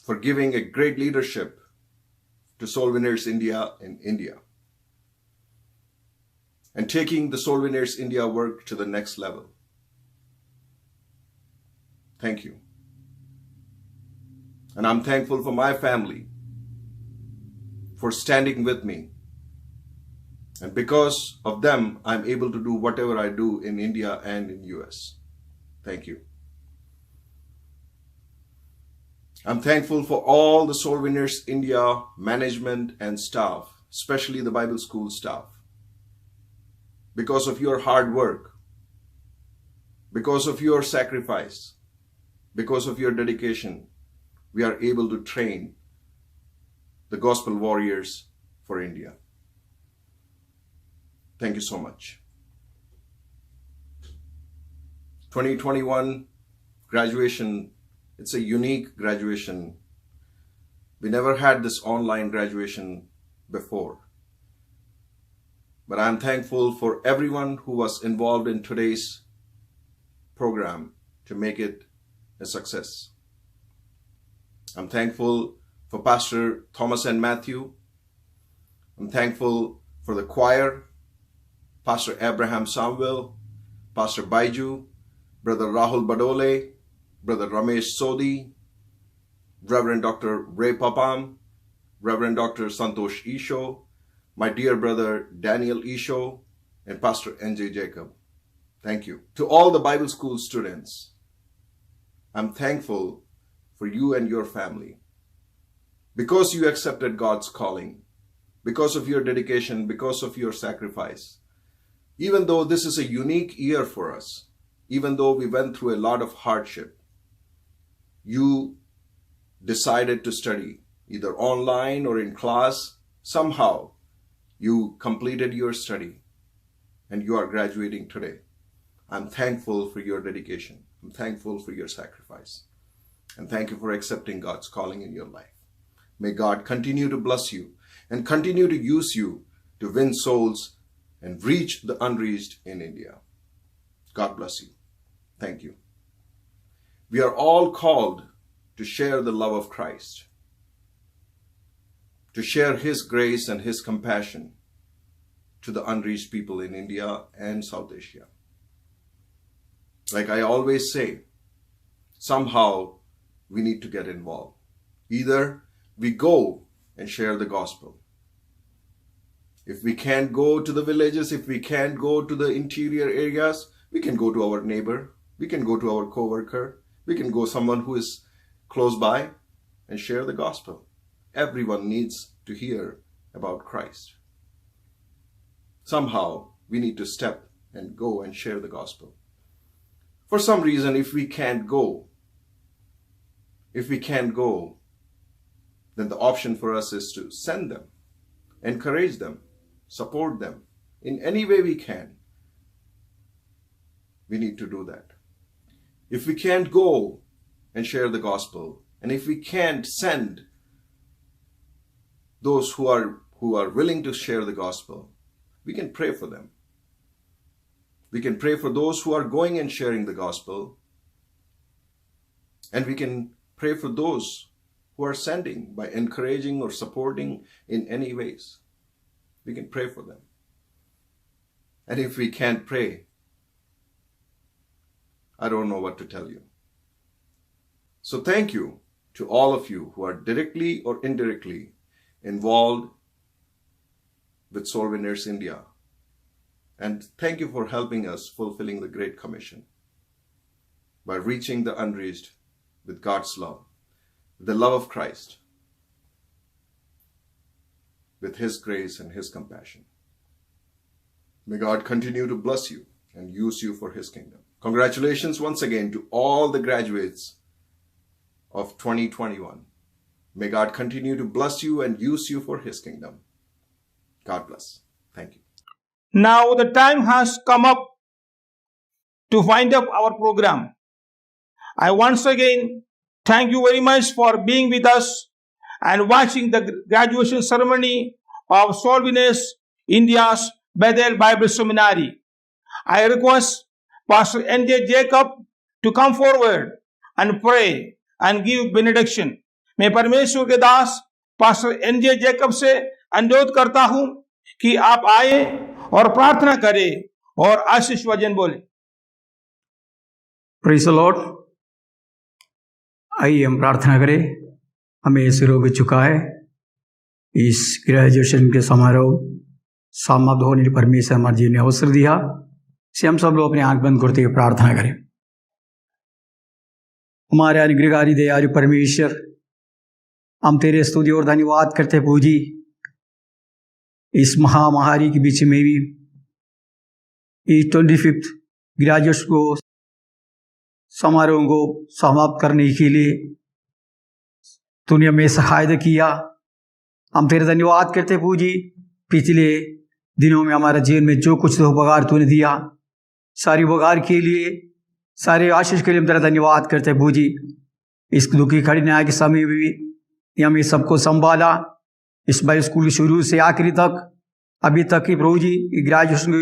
for giving a great leadership to Soul Winners India in India and taking the Soul Winners India work to the next level. Thank you. And I'm thankful for my family for standing with me. And because of them, I'm able to do whatever I do in India and in US. Thank you. I'm thankful for all the Soul Winners India management and staff, especially the Bible school staff. Because of your hard work, because of your sacrifice, because of your dedication, we are able to train the gospel warriors for India. Thank you so much. 2021 graduation, it's a unique graduation. We never had this online graduation before. But I'm thankful for everyone who was involved in today's program to make it a success. I'm thankful for Pastor Thomas and Matthew. I'm thankful for the choir, Pastor Abraham Samuel, Pastor Baiju, Brother Rahul Badole, Brother Ramesh Sodhi, Reverend Dr. Ray Papam, Reverend Dr. Santosh Isho, my dear brother Daniel Isho, and Pastor NJ Jacob. Thank you. To all the Bible school students, I'm thankful for you and your family. Because you accepted God's calling, because of your dedication, because of your sacrifice. Even though this is a unique year for us, even though we went through a lot of hardship, you decided to study either online or in class. Somehow you completed your study and you are graduating today. I'm thankful for your dedication. I'm thankful for your sacrifice. And thank you for accepting God's calling in your life. May God continue to bless you and continue to use you to win souls and reach the unreached in India. God bless you. Thank you. We are all called to share the love of Christ, to share His grace and His compassion to the unreached people in India and South Asia. Like I always say, somehow we need to get involved. Either we go and share the gospel. If we can't go to the villages, if we can't go to the interior areas, we can go to our neighbor, we can go to our coworker, we can go someone who is close by and share the gospel. Everyone needs to hear about Christ. Somehow we need to step and go and share the gospel. For some reason, if we can't go, then the option for us is to send them, encourage them, support them in any way we can. We need to do that. If we can't go and share the gospel, and if we can't send those who are willing to share the gospel, we can pray for them. We can pray for those who are going and sharing the gospel, and we can pray for those who are sending by encouraging or supporting in any ways. We can pray for them. And if we can't pray, I don't know what to tell you. So thank you to all of you who are directly or indirectly involved with Soul Winners India. And thank you for helping us fulfilling the Great Commission by reaching the unreached with God's love, the love of Christ, with His grace and His compassion. May God continue to bless you and use you for His kingdom. Congratulations once again to all the graduates of 2021. May God continue to bless you and use you for His kingdom. God bless. Thank you. Now the time has come up to wind up our program. I once again thank you very much for being with us and watching the graduation ceremony of Soul Winners India's Bethel Bible Seminary. I request Pastor N.J. Jacob to come forward and pray and give benediction. मैं परमेश्वर के दास pastor N.J. Jacob से अनुरोध करता हूं कि आप आए और प्रार्थना करें और आशीष वचन बोले। Praise the Lord. आइए हम प्रार्थना करें। हमें शुरू हो चुका है इस ग्रेजुएशन के समारोह समाप्त होने पर परमेश्वर हमारे जीवन ने अवसर दिया। से हम सब लोग अपने आंख बंद करते हुए प्रार्थना करें। हमारे अनुग्रहकारी दयालु परमेश्वर, हम तेरे स्तुति और धन्यवाद करते पूजी इस महामारी के बीच में भी इस 25th ग्रेजुएशन को समारोह को समाप्त करने के लिए तूने हमें सहायता किया। हम तेरे धन्यवाद करते पूजी। पिछले दिनों में हमारे जीवन में जो कुछ तो उपकार तूने दिया, सारी उपकार के लिए, सारे आशीष के लिए हम तेरा धन्यवाद करते पूजी। इस दुखी खड़ी न्याय के समय में भी हमें सबको संभाला। इस बार स्कूल शुरू से आखिरी तक अभी तक ही प्रभु जी ग्रेजुएशन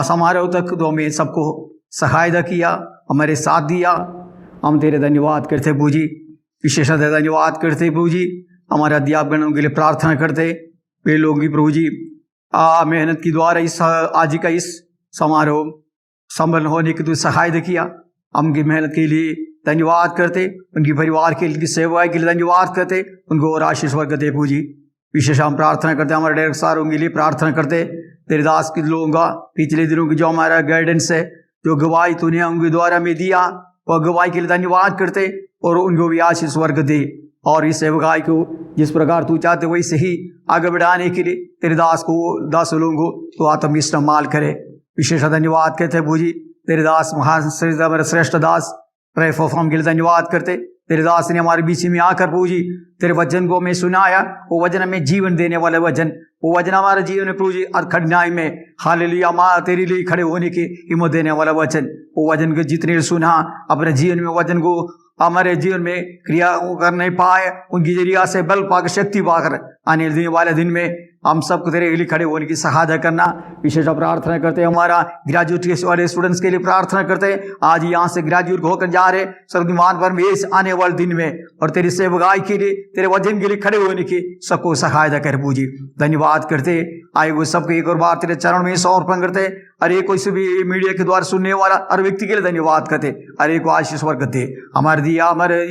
समारोह तक तो हमें सबको सहायता किया, हमारे साथ दिया। हम तेरे धन्यवाद करते प्रभु जी, विशेष धन्यवाद करते प्रभु जी। हमारे अध्यापकों के लिए प्रार्थना करते वे लोग भी प्रभु जी मेहनत के द्वारा इस आज का इस समारोह संपन्न होने की तो सहायता किया। हम उनकी मेहनत के लिए धन्यवाद करते, उनकी परिवार के लिए सेवा के लिए धन्यवाद करते, उनको और आशीष वर्ग करते प्रभु जी। विशेष हम प्रार्थना करते हमारे डायरेक्टर सारों के लिए प्रार्थना करते, तेरे दास के लोगों का पिछले दिनों की जो हमारा गाइडेंस है, जो गवाही तूने उनके द्वारा में दिया, वह गवाही के लिए धन्यवाद करते और उनको भी आशीष वर्ग दे। और इस सेवकाई को जिस प्रकार तू चाहते वैसे ही आगे बढ़ाने के लिए तेरे दास को, दास लोगों को तो आत्म इस्तेमाल करे। विशेष धन्यवाद करते प्रभु जी। तेरे दास महान श्रेष्ठ दास प्रे फॉर्म के लिए धन्यवाद करते। तेरे दास ने हमारे बीच में आकर प्रभु जी तेरे वचन को हमें सुनाया। वो वचन हमें जीवन देने वाला वचन, वो वचन हमारे जीवन में प्रभु जी कठिनाई में हालेलुया मां तेरे लिए खड़े होने की हिम्मत देने वाला वचन। वो वचन को जितने सुना अपने जीवन में वचन को हमारे जीवन में क्रिया कर नहीं पाए, उनकी जरिया से बल पाकर शक्ति पाकर आने वाले दिन में हम सबको तेरे लिए खड़े होने की सहायता करना। विशेष प्रार्थना करते हमारा ग्रेजुएट वाले स्टूडेंट्स के लिए प्रार्थना करते। आज यहाँ से ग्रेजुएट होकर जा रहे सर्वमान परमेश आने वाले दिन में और तेरी सेवकाई के लिए तेरे वचन के लिए खड़े होने की सबको सहायता कर पूजी। धन्यवाद करते आए वो सबको एक और बार तेरे चरण में समर्पण करते। अरे कोई से भी मीडिया के द्वारा सुनने वाला हर व्यक्ति के लिए धन्यवाद करते। अरे को आशीष वर्ग दे हमारे दिया हमारे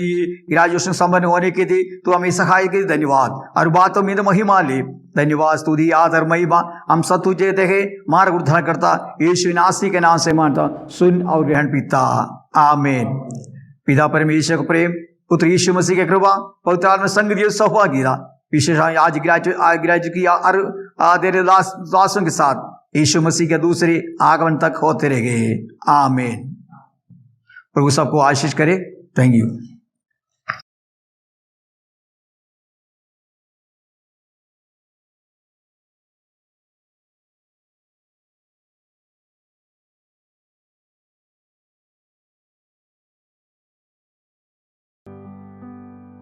ग्रेजुएशन संपन्न होने के लिए तो हमें सहाय के धन्यवाद और बातों में तो महिमा ले। धन्यवाद स्तुति आदर महिमा हम सब तुझे देखे मार्ग उद्धार करता यीशु नासी के नाम से मानता सुन और ग्रहण पिता आमीन। पिता परमेश्वर का प्रेम, पुत्र यीशु मसीह की कृपा, पवित्र आत्मा संग दिए सौभाग्यता विशेष आज ग्रेजुएट किया तेरे दासों के साथ यीशु मसीह के दूसरे आगमन तक होते रह गए। आमीन। प्रभु सबको आशीष करे। Thank you.